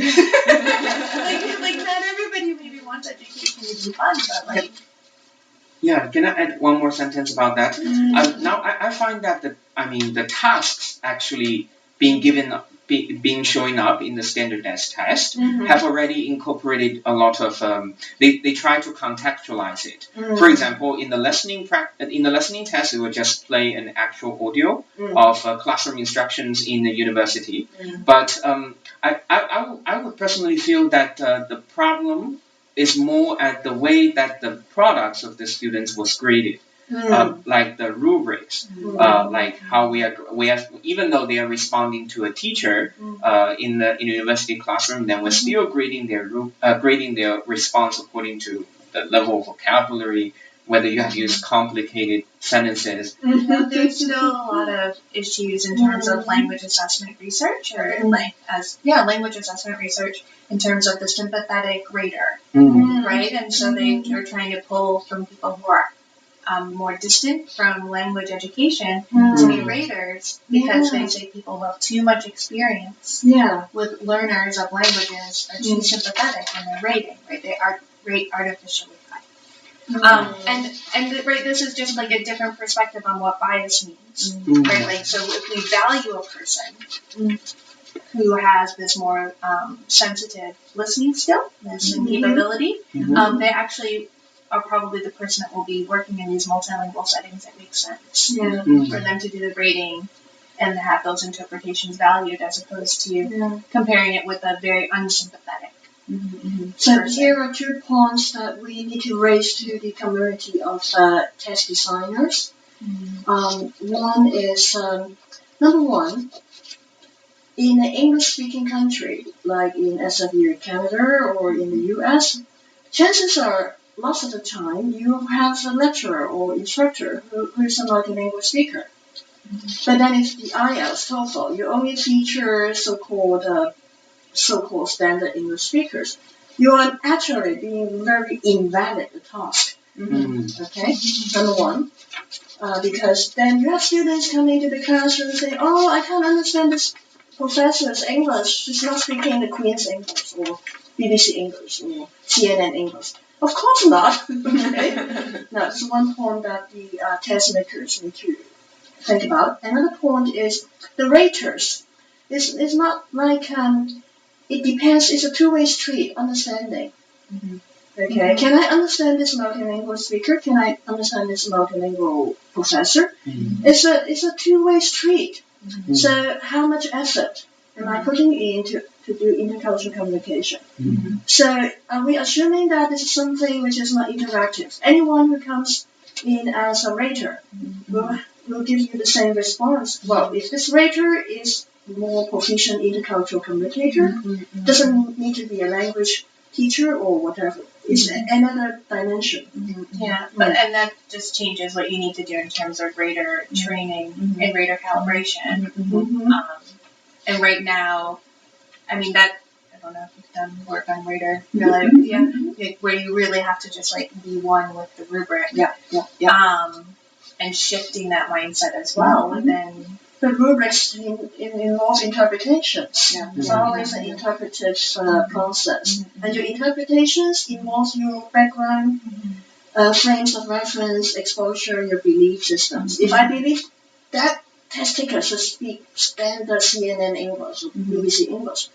like not everybody maybe wants education to be fun, but like. Yeah, can I add one more sentence about that? Now, I find that the tasks actually being given, being showing up in the standardized test have already incorporated a lot of. They try to contextualize it. For example, in the listening test, it will just play an actual audio of classroom instructions in the university. But I would personally feel that the problem is more at the way that the products of the students was graded, like the rubrics, like how we have, even though they are responding to a teacher in the university classroom, then we're still grading their response according to the level of vocabulary, whether you have used complicated sentences. There's still a lot of issues in terms of language assessment research, or language assessment research in terms of the sympathetic rater, right? And so they're trying to pull from people who are more distant from language education to be raters, because they say people who have too much experience with learners of languages are too sympathetic when they're rating, right? They rate artificially high. Right, this is just like a different perspective on what bias means, right? Like, so if we value a person who has this more sensitive listening skill, listening capability, they actually are probably the person that will be working in these multilingual settings. It makes sense for them to do the grading and have those interpretations valued, as opposed to comparing it with a very unsympathetic. So here are 2 points that we need to raise to the community of test designers. One is, number one, in an English-speaking country, like in SFU Canada or in the US, chances are, lots of the time, you have a lecturer or instructor who is a multilingual speaker. But then it's the IELTS, TOEFL, you only feature so-called standard English speakers. You are actually being very invalid the task. Okay, number one. Because then you have students coming to the classroom and say, oh, I can't understand this professor's English. She's not speaking the Queen's English or BBC English or CNN English. Of course not. Okay? Now, this is one point that the test makers need to think about. Another point is the raters. It's not like, it depends, it's a two-way street, understanding. Okay, can I understand this multilingual speaker? Can I understand this multilingual professor? It's a two-way street. So how much effort am I putting in to do intercultural communication? So are we assuming that this is something which is not interactive? Anyone who comes in as a rater will give you the same response. Well, if this rater is more proficient intercultural communicator, doesn't need to be a language teacher or whatever. It's another dimension. And that just changes what you need to do in terms of rater training and rater calibration. And right now, I mean, that, I don't know if you've done work on rater, where you really have to just like be one with the rubric. And shifting that mindset as well within. The rubrics involve interpretations. It's always an interpretive process. And your interpretations involve your background, frames of reference, exposure, your belief systems. If I believe that test taker should speak standard CNN English or BBC English,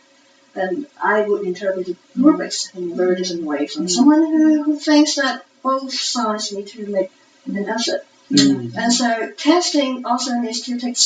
then I would interpret the rubrics in a very different way from someone who thinks that both sides need to make an effort. And so testing also needs to take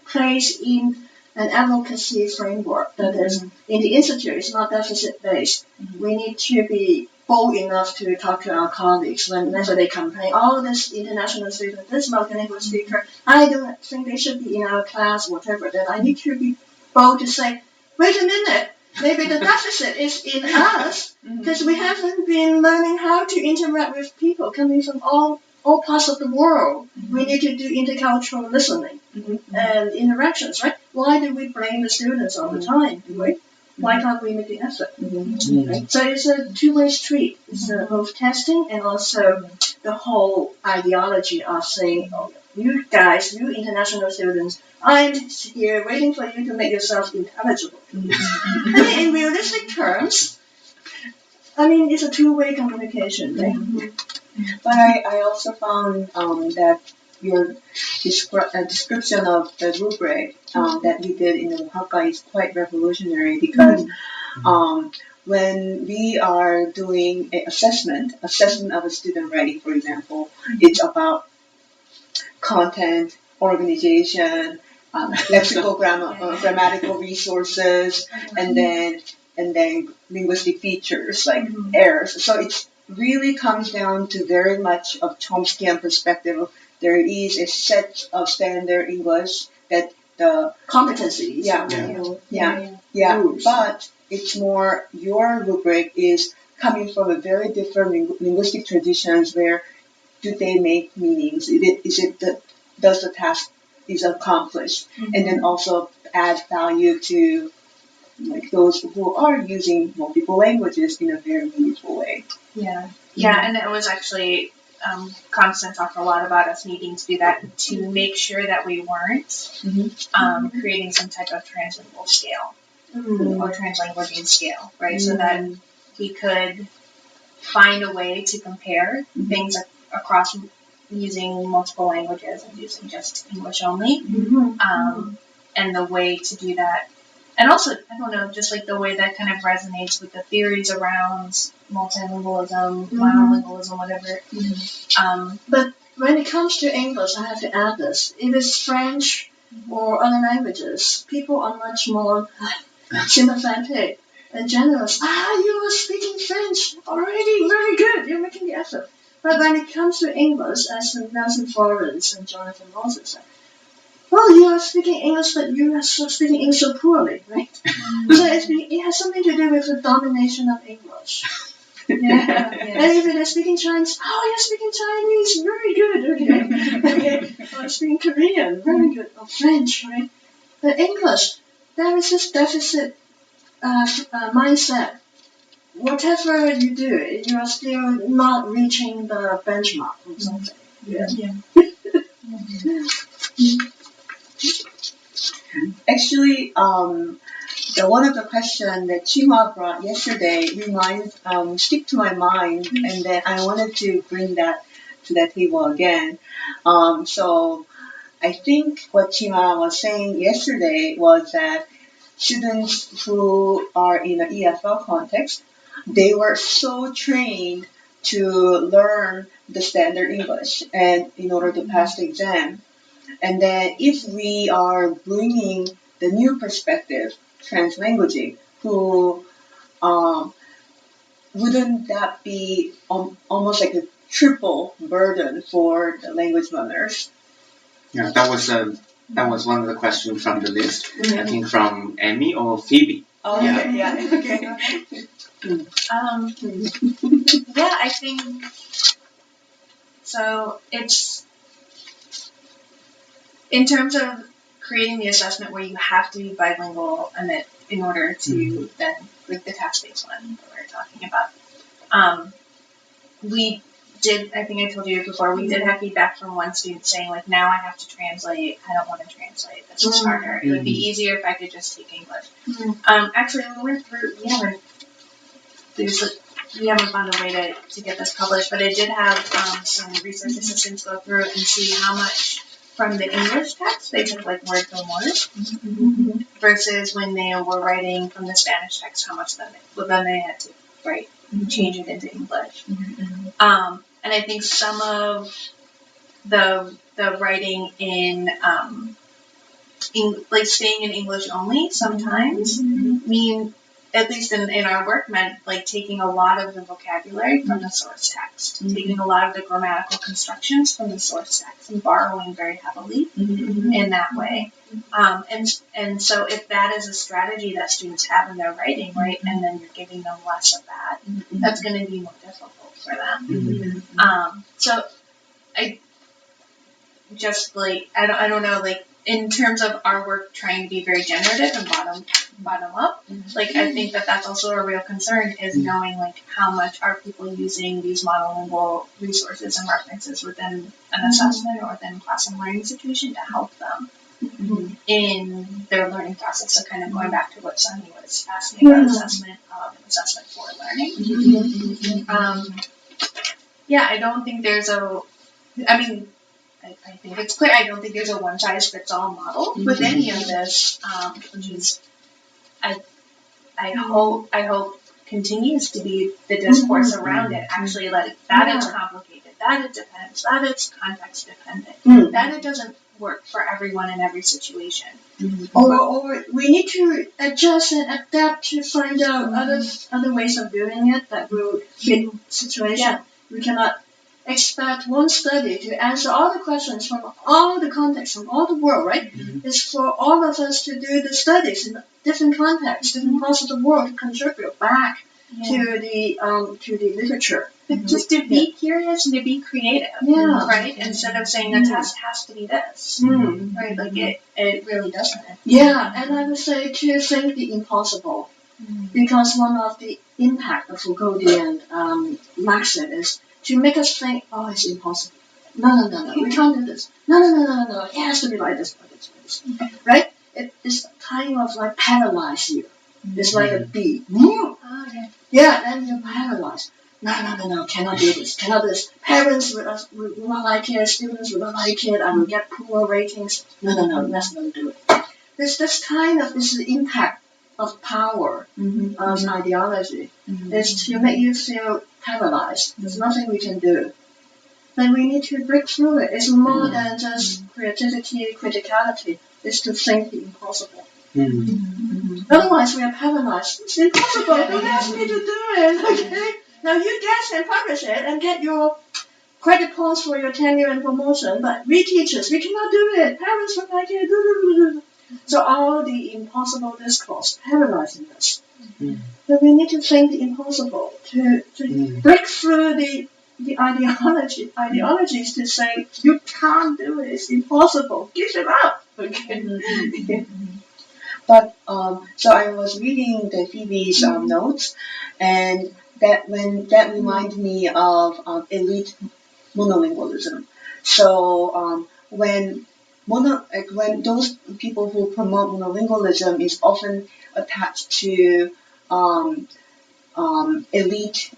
place in an advocacy framework. That is, in the institute, it's not deficit-based. We need to be bold enough to talk to our colleagues whenever they complain, oh, this international student, this multilingual speaker, I don't think they should be in our class, whatever. Then I need to be bold to say, wait a minute, maybe the deficit is in us, because we haven't been learning how to interact with people coming from all parts of the world. We need to do intercultural listening and interactions, right? Why do we blame the students all the time? Why can't we make the effort? Right? So it's a two-way street. It's both testing and also the whole ideology of saying, oh, you guys, you international students, I'm here waiting for you to make yourself intelligible. I mean, in realistic terms, I mean, it's a two-way communication, right? But I also found that your description of the rubric that we did in Oaxaca is quite revolutionary because when we are doing an assessment of a student writing, for example, it's about content, organization, lexical grammatical resources, and then linguistic features like errors. So it really comes down to very much of Chomskyan perspective. There is a set of standard English that the Competencies. rules. But it's more your rubric is coming from a very different linguistic traditions where do they make meanings? Does the task is accomplished? And then also add value to like those who are using multiple languages in a very meaningful way. Yeah, and it was actually Constance talked a lot about us needing to do that to make sure that we weren't creating some type of translingual scale or translanguaging scale, right? So that we could find a way to compare things across using multiple languages and using just English only. And the way to do that. And also, I don't know, just like the way that kind of resonates with the theories around multilingualism, monolingualism, whatever. But when it comes to English, I have to add this. If it's French or other languages, people are much more sympathetic and generous. You are speaking French already, very good. You're making the effort. But when it comes to English, as Nelson Florence and Jonathan Moses said, well, you are speaking English, but you are speaking English so poorly, right? So it has something to do with the domination of English. And if they're speaking Chinese, you're speaking Chinese, very good, okay. Or speaking Korean, very good. Or French, right? But English, there is this deficit mindset. Whatever you do, you are still not reaching the benchmark or something. Actually, the one of the questions that Chima brought yesterday stick to my mind, and then I wanted to bring that to the table again. So I think what Chima was saying yesterday was that students who are in an EFL context, they were so trained to learn the standard English and in order to pass the exam. And then if we are bringing the new perspective, translanguaging, wouldn't that be almost like a triple burden for the language learners? Yeah, that was one of the questions from the list. I think from Amy or Phoebe. Oh, yeah. Okay. I think so. It's in terms of creating the assessment where you have to be bilingual and that in order to then, like the task-based one that we were talking about, we did, I think I told you before, we did have feedback from one student saying, like, now I have to translate. I don't want to translate. This is harder. It would be easier if I could just take English. Actually, we went through, we haven't found a way to get this published, but I did have some research assistants go through and see how much from the English text they took like word for word versus when they were writing from the Spanish text, how much then they had to write, change it into English. And I think some of the writing in like staying in English only sometimes mean, at least in our work, meant like taking a lot of the vocabulary from the source text, taking a lot of the grammatical constructions from the source text and borrowing very heavily in that way. And so if that is a strategy that students have in their writing, right, and then you're giving them less of that, that's going to be more difficult for them. So I just like, I don't know, like in terms of our work trying to be very generative and bottom up. Like, I think that that's also a real concern, is knowing, like, how much are people using these monolingual resources and references within an assessment or within a class and learning situation to help them in their learning process. So kind of going back to what Sunny was asking about assessment and assessment for learning. Yeah, I don't think there's I think it's clear. I don't think there's a one-size-fits-all model with any of this, which is, I hope continues to be the discourse around it. Actually, like that it's complicated, that it depends, that it's context dependent, that it doesn't work for everyone in every situation. Or we need to adjust and adapt to find out other ways of doing it that will fit the situation. Yeah. We cannot expect one study to answer all the questions from all the contexts from all the world, right? It's for all of us to do the studies in different contexts, different parts of the world to contribute back to the literature. Just to be curious and to be creative, right? Instead of saying a test has to be this, right? Like it really doesn't. Yeah, and I would say to think the impossible, because one of the impact of Foucauldian maxim is to make us think, oh, it's impossible. No, we can't do this. No, it has to be like this, right? It is kind of like paralyze you. It's like a bee. Yeah, and you're paralyzed. No, cannot do this. Parents will not like it, students will not like it, I will get poor ratings. No, let's not do it. This is the impact of power, of ideology, is to make you feel paralyzed. There's nothing we can do. But we need to break through it. It's more than just creativity, criticality. It's to think the impossible. Otherwise, we are paralyzed. It's impossible. Don't ask me to do it. Okay. Now you guys can publish it and get your credit points for your tenure and promotion. But we teachers, we cannot do it. Parents will like it. So all the impossible discourse paralyzing us. But we need to think the impossible to break through the ideologies to say you can't do it. It's impossible. Give it up. Okay. But so I was reading the Phoebe's notes, and that reminded me of elite monolingualism. So when those people who promote monolingualism is often attached to elite,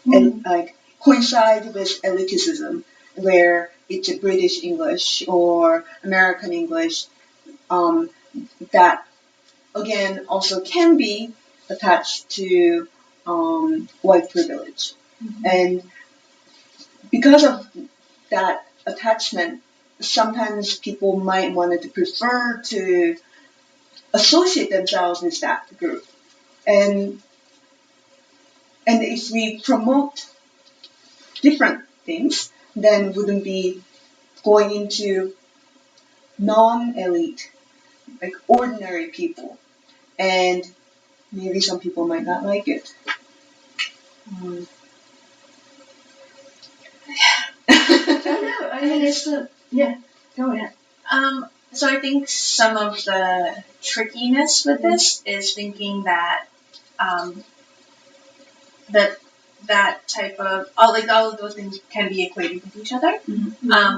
and like coincide with elitism, where it's a British English or American English. That again also can be attached to white privilege, and because of that attachment, sometimes people might want to prefer to associate themselves with that group, and if we promote different things, then wouldn't be going into non-elite, like ordinary people, and maybe some people might not like it. I mean, it's go ahead. So I think some of the trickiness with this is thinking that that type of all of those things can be equated with each other,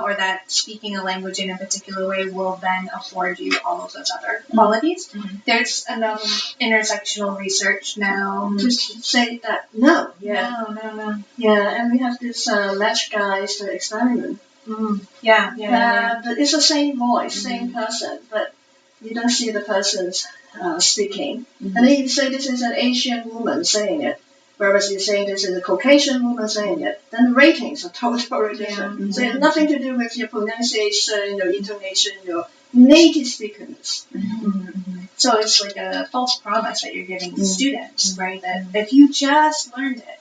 or that speaking a language in a particular way will then afford you all of those other qualities. There's enough intersectional research now to say that no. Yeah, and we have this match guys experiment. But it's the same voice, same person, but you don't see the person's speaking. And then you say this is an Asian woman saying it, whereas you say this is a Caucasian woman saying it, then the ratings are totally different. So it has nothing to do with your pronunciation, your intonation, your native speakerness. So it's like a false promise that you're giving students, right? That if you just learned it,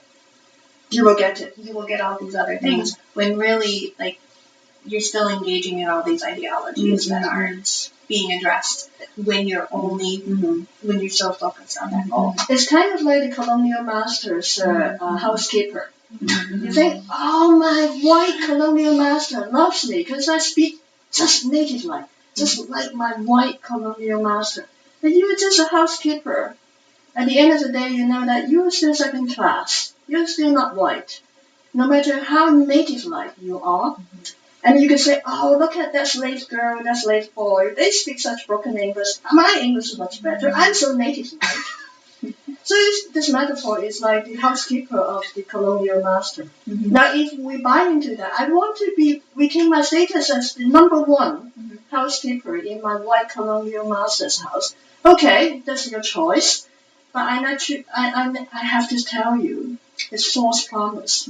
you will get it. You will get all these other things. When really, like, you're still engaging in all these ideologies that aren't being addressed when you're only when you're so focused on that goal. It's kind of like the colonial master's housekeeper. You think, oh, my white colonial master loves me because I speak just native like, just like my white colonial master. that you're just a housekeeper. At the end of the day, you know that you're still second class. You're still not white. No matter how native-like you are. And you can say, oh, look at that slave girl, that slave boy. They speak such broken English. My English is much better. I'm so native-like. So this metaphor is like the housekeeper of the colonial master. Now, if we buy into that, I want to retain my status as the number one housekeeper in my white colonial master's house. Okay, that's your choice. But I have to tell you, it's false promise.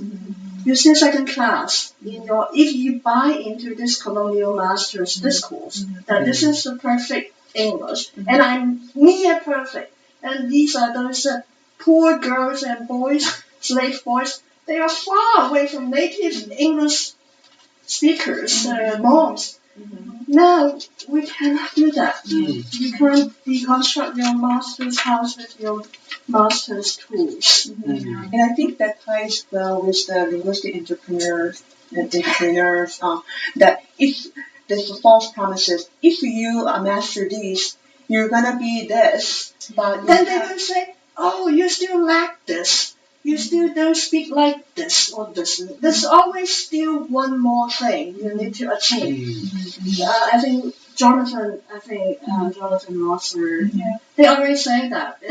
You're still second class if you buy into this colonial master's discourse that this is the perfect English and I'm near perfect. And these are those poor girls and boys, slave boys. They are far away from native English speakers, moms. No, we cannot do that. You can't deconstruct your master's house with your master's tools. And I think that ties well with the linguistic entrepreneurs, that if there's false promises, if you master this, you're gonna be this, but Then they will say, oh, you still lack this. You still don't speak like this or this. There's always still one more thing you need to achieve. I think Jonathan Rosser, they already say that.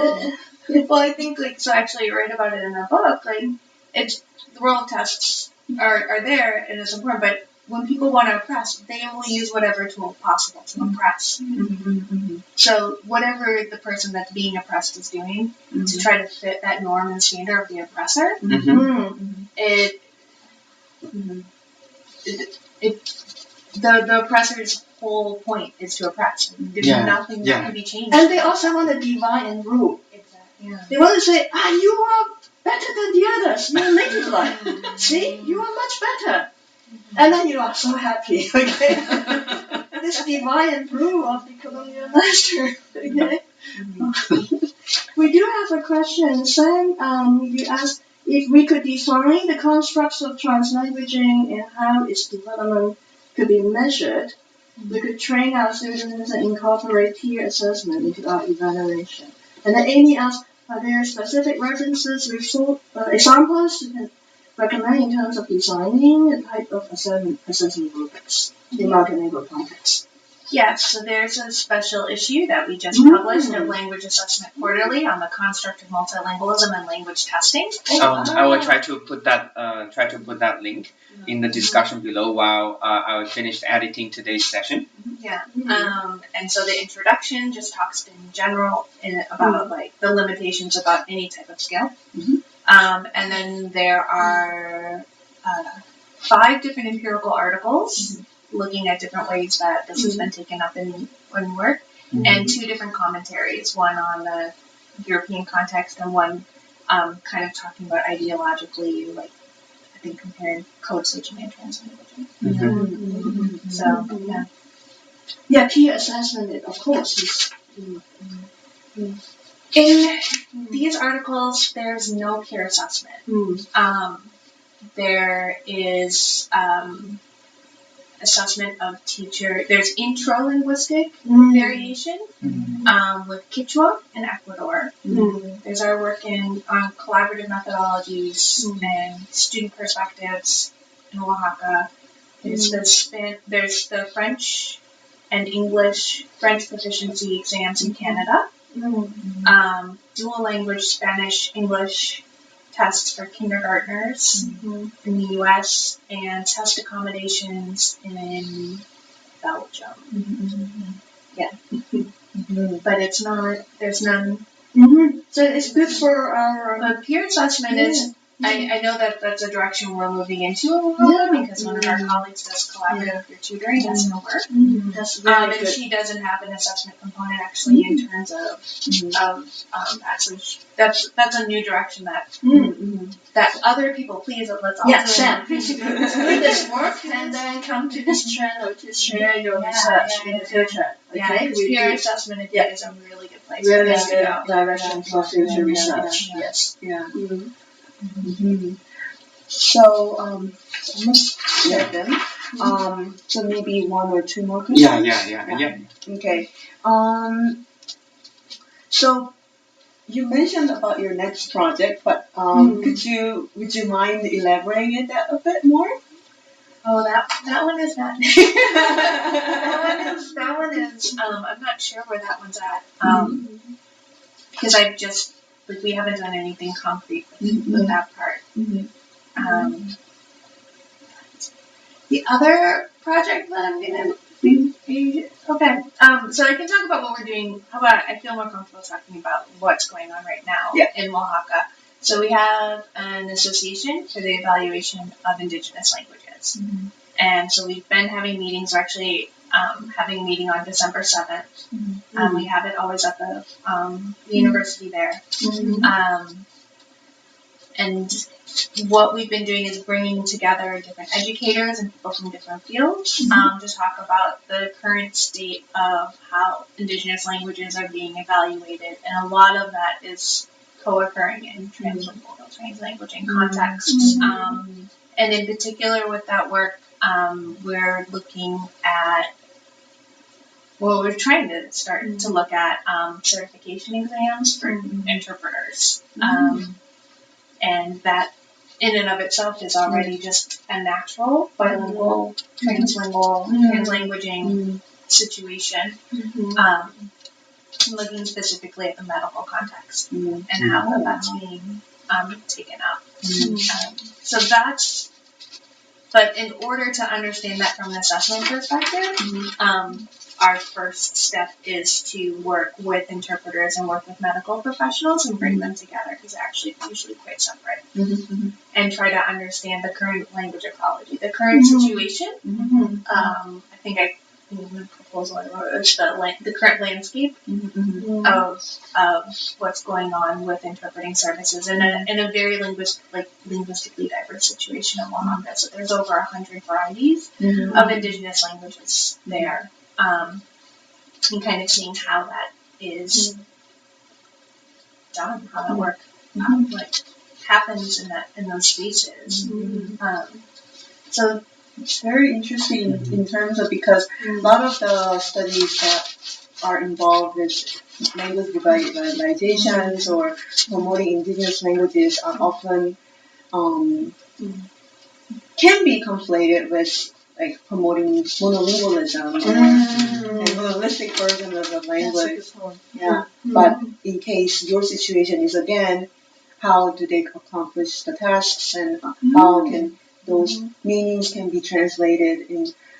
Well, I think so. Actually, you write about it in the book. It's the role tests are there and it's important, but when people want to oppress, they will use whatever tool possible to oppress. So whatever the person that's being oppressed is doing to try to fit that norm and standard of the oppressor, the oppressor's whole point is to oppress. There's nothing that can be changed. And they also want to divide and rule. Exactly. Yeah. They want to say, you are better than the others. You're native like. See, you are much better. And then you are so happy, okay? This divide and rule of the colonial master, okay? We do have a question. Sam, you asked if we could define the constructs of translanguaging and how its development could be measured. We could train our students and incorporate peer assessment into our evaluation. And then Amy asked, are there specific references, examples you can recommend in terms of designing a type of assessment rubrics in multilingual context? Yes, so there's a special issue that we just published of Language Assessment Quarterly on the construct of multilingualism and language testing. I will try to put that link in the discussion below while I finish editing today's session. Yeah. And so the introduction just talks in general about the limitations about any type of skill. And then there are 5 different empirical articles looking at different ways that this has been taken up in work, and 2 different commentaries, one on the European context and one kind of talking about ideologically, I think comparing code switching and translanguaging. So, yeah. Yeah, peer assessment, of course, is... In these articles, there's no peer assessment. There is assessment of teacher. There's intro-linguistic variation with Quechua and Ecuador. There's our work on collaborative methodologies and student perspectives in Oaxaca. There's the French and English, French proficiency exams in Canada. Dual language Spanish English tests for kindergartners in the U.S. and test accommodations in Belgium. Yeah, but it's not. There's none. So it's good for our... But peer assessment is. I know that that's a direction we're moving into a little bit because one of our colleagues does collaborative peer tutoring. That's her work. That's very and good. she doesn't have an assessment component actually in terms of actually that's a new direction that other people please let's all Sam, please do this work and then come to this channel to share your research in the future. Okay, peer assessment is a really good place. Really good direction for future research. Yes. Yeah. So, almost there then. So maybe 1 or 2 more questions? Yeah. Okay. So you mentioned about your next project, but would you mind elaborating it a bit more? Oh, that one is not. that one is. I'm not sure where that one's at. Because I've just we haven't done anything concrete with that part. The other project that I'm gonna be okay. So I can talk about what we're doing. How about I feel more comfortable talking about what's going on right now in Oaxaca. So we have an association for the evaluation of indigenous languages. And so we've been having meetings. We're actually having a meeting on December 7th. We have it always at the university there. And what we've been doing is bringing together different educators and people from different fields to talk about the current state of how indigenous languages are being evaluated. And a lot of that is co-occurring in translanguaging contexts. And in particular with that work, we're looking at, we're trying to start to look at certification exams for interpreters. And that in and of itself is already just a natural bilingual, translanguaging situation. Looking specifically at the medical context and how that's being taken up. So that's, but in order to understand that from an assessment perspective, our first step is to work with interpreters and work with medical professionals and bring them together, because they're actually usually quite separate, and try to understand the current language ecology, the current situation. I think I in the proposal I wrote is the current landscape of what's going on with interpreting services in a very linguistically diverse situation in Oaxaca. So there's over 100 varieties of indigenous languages there, and kind of seeing how that is done, how that work happens in those spaces. So it's very interesting in terms of, because a lot of the studies that are involved with language revitalizations or promoting indigenous languages are often can be conflated with promoting monolingualism or a monolistic version of the language. But in case your situation is again, how do they accomplish the tasks, and how can those meanings can be translated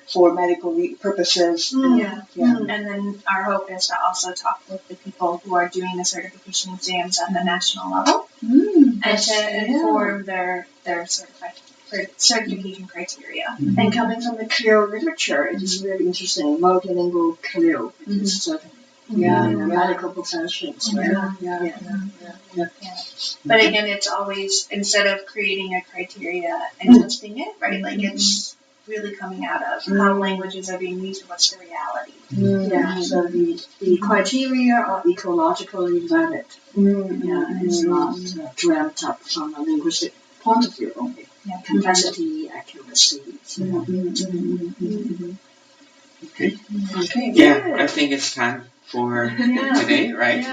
for medical purposes. And then our hope is to also talk with the people who are doing the certification exams at the national level, and to inform their certification criteria. And coming from the Creole literature, it is really interesting. Multilingual Creole is certain. Medical professions. But again, it's always, instead of creating a criteria and listing it, right? It's really coming out of how languages are being used and what's the reality. So the criteria are ecologically valid. It's not dreamt up from a linguistic point of view only. Capacity, accuracy. Okay. Yeah, I think it's time for today, right?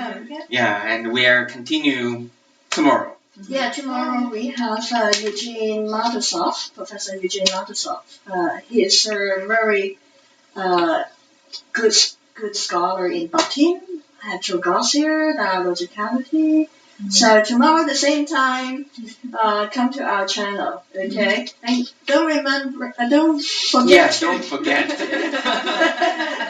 And we are continue tomorrow. Tomorrow we have Eugene Martusov, Professor Eugene Martusov. He is a very good scholar in Batin, heteroglossia, dialogicality. So tomorrow at the same time, come to our channel, okay? And don't forget. Don't forget.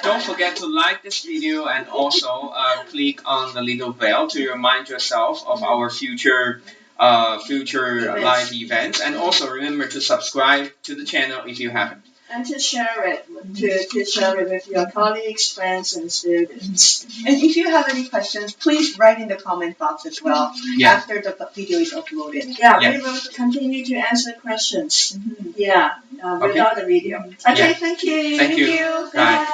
Don't forget to like this video and also click on the little bell to remind yourself of our future live events. And also remember to subscribe to the channel if you haven't. And to share it, to share it with your colleagues, friends, and students. And if you have any questions, please write in the comment box as well after the video is uploaded. We will continue to answer questions. Without the video. Okay, thank you. Thank you. Bye.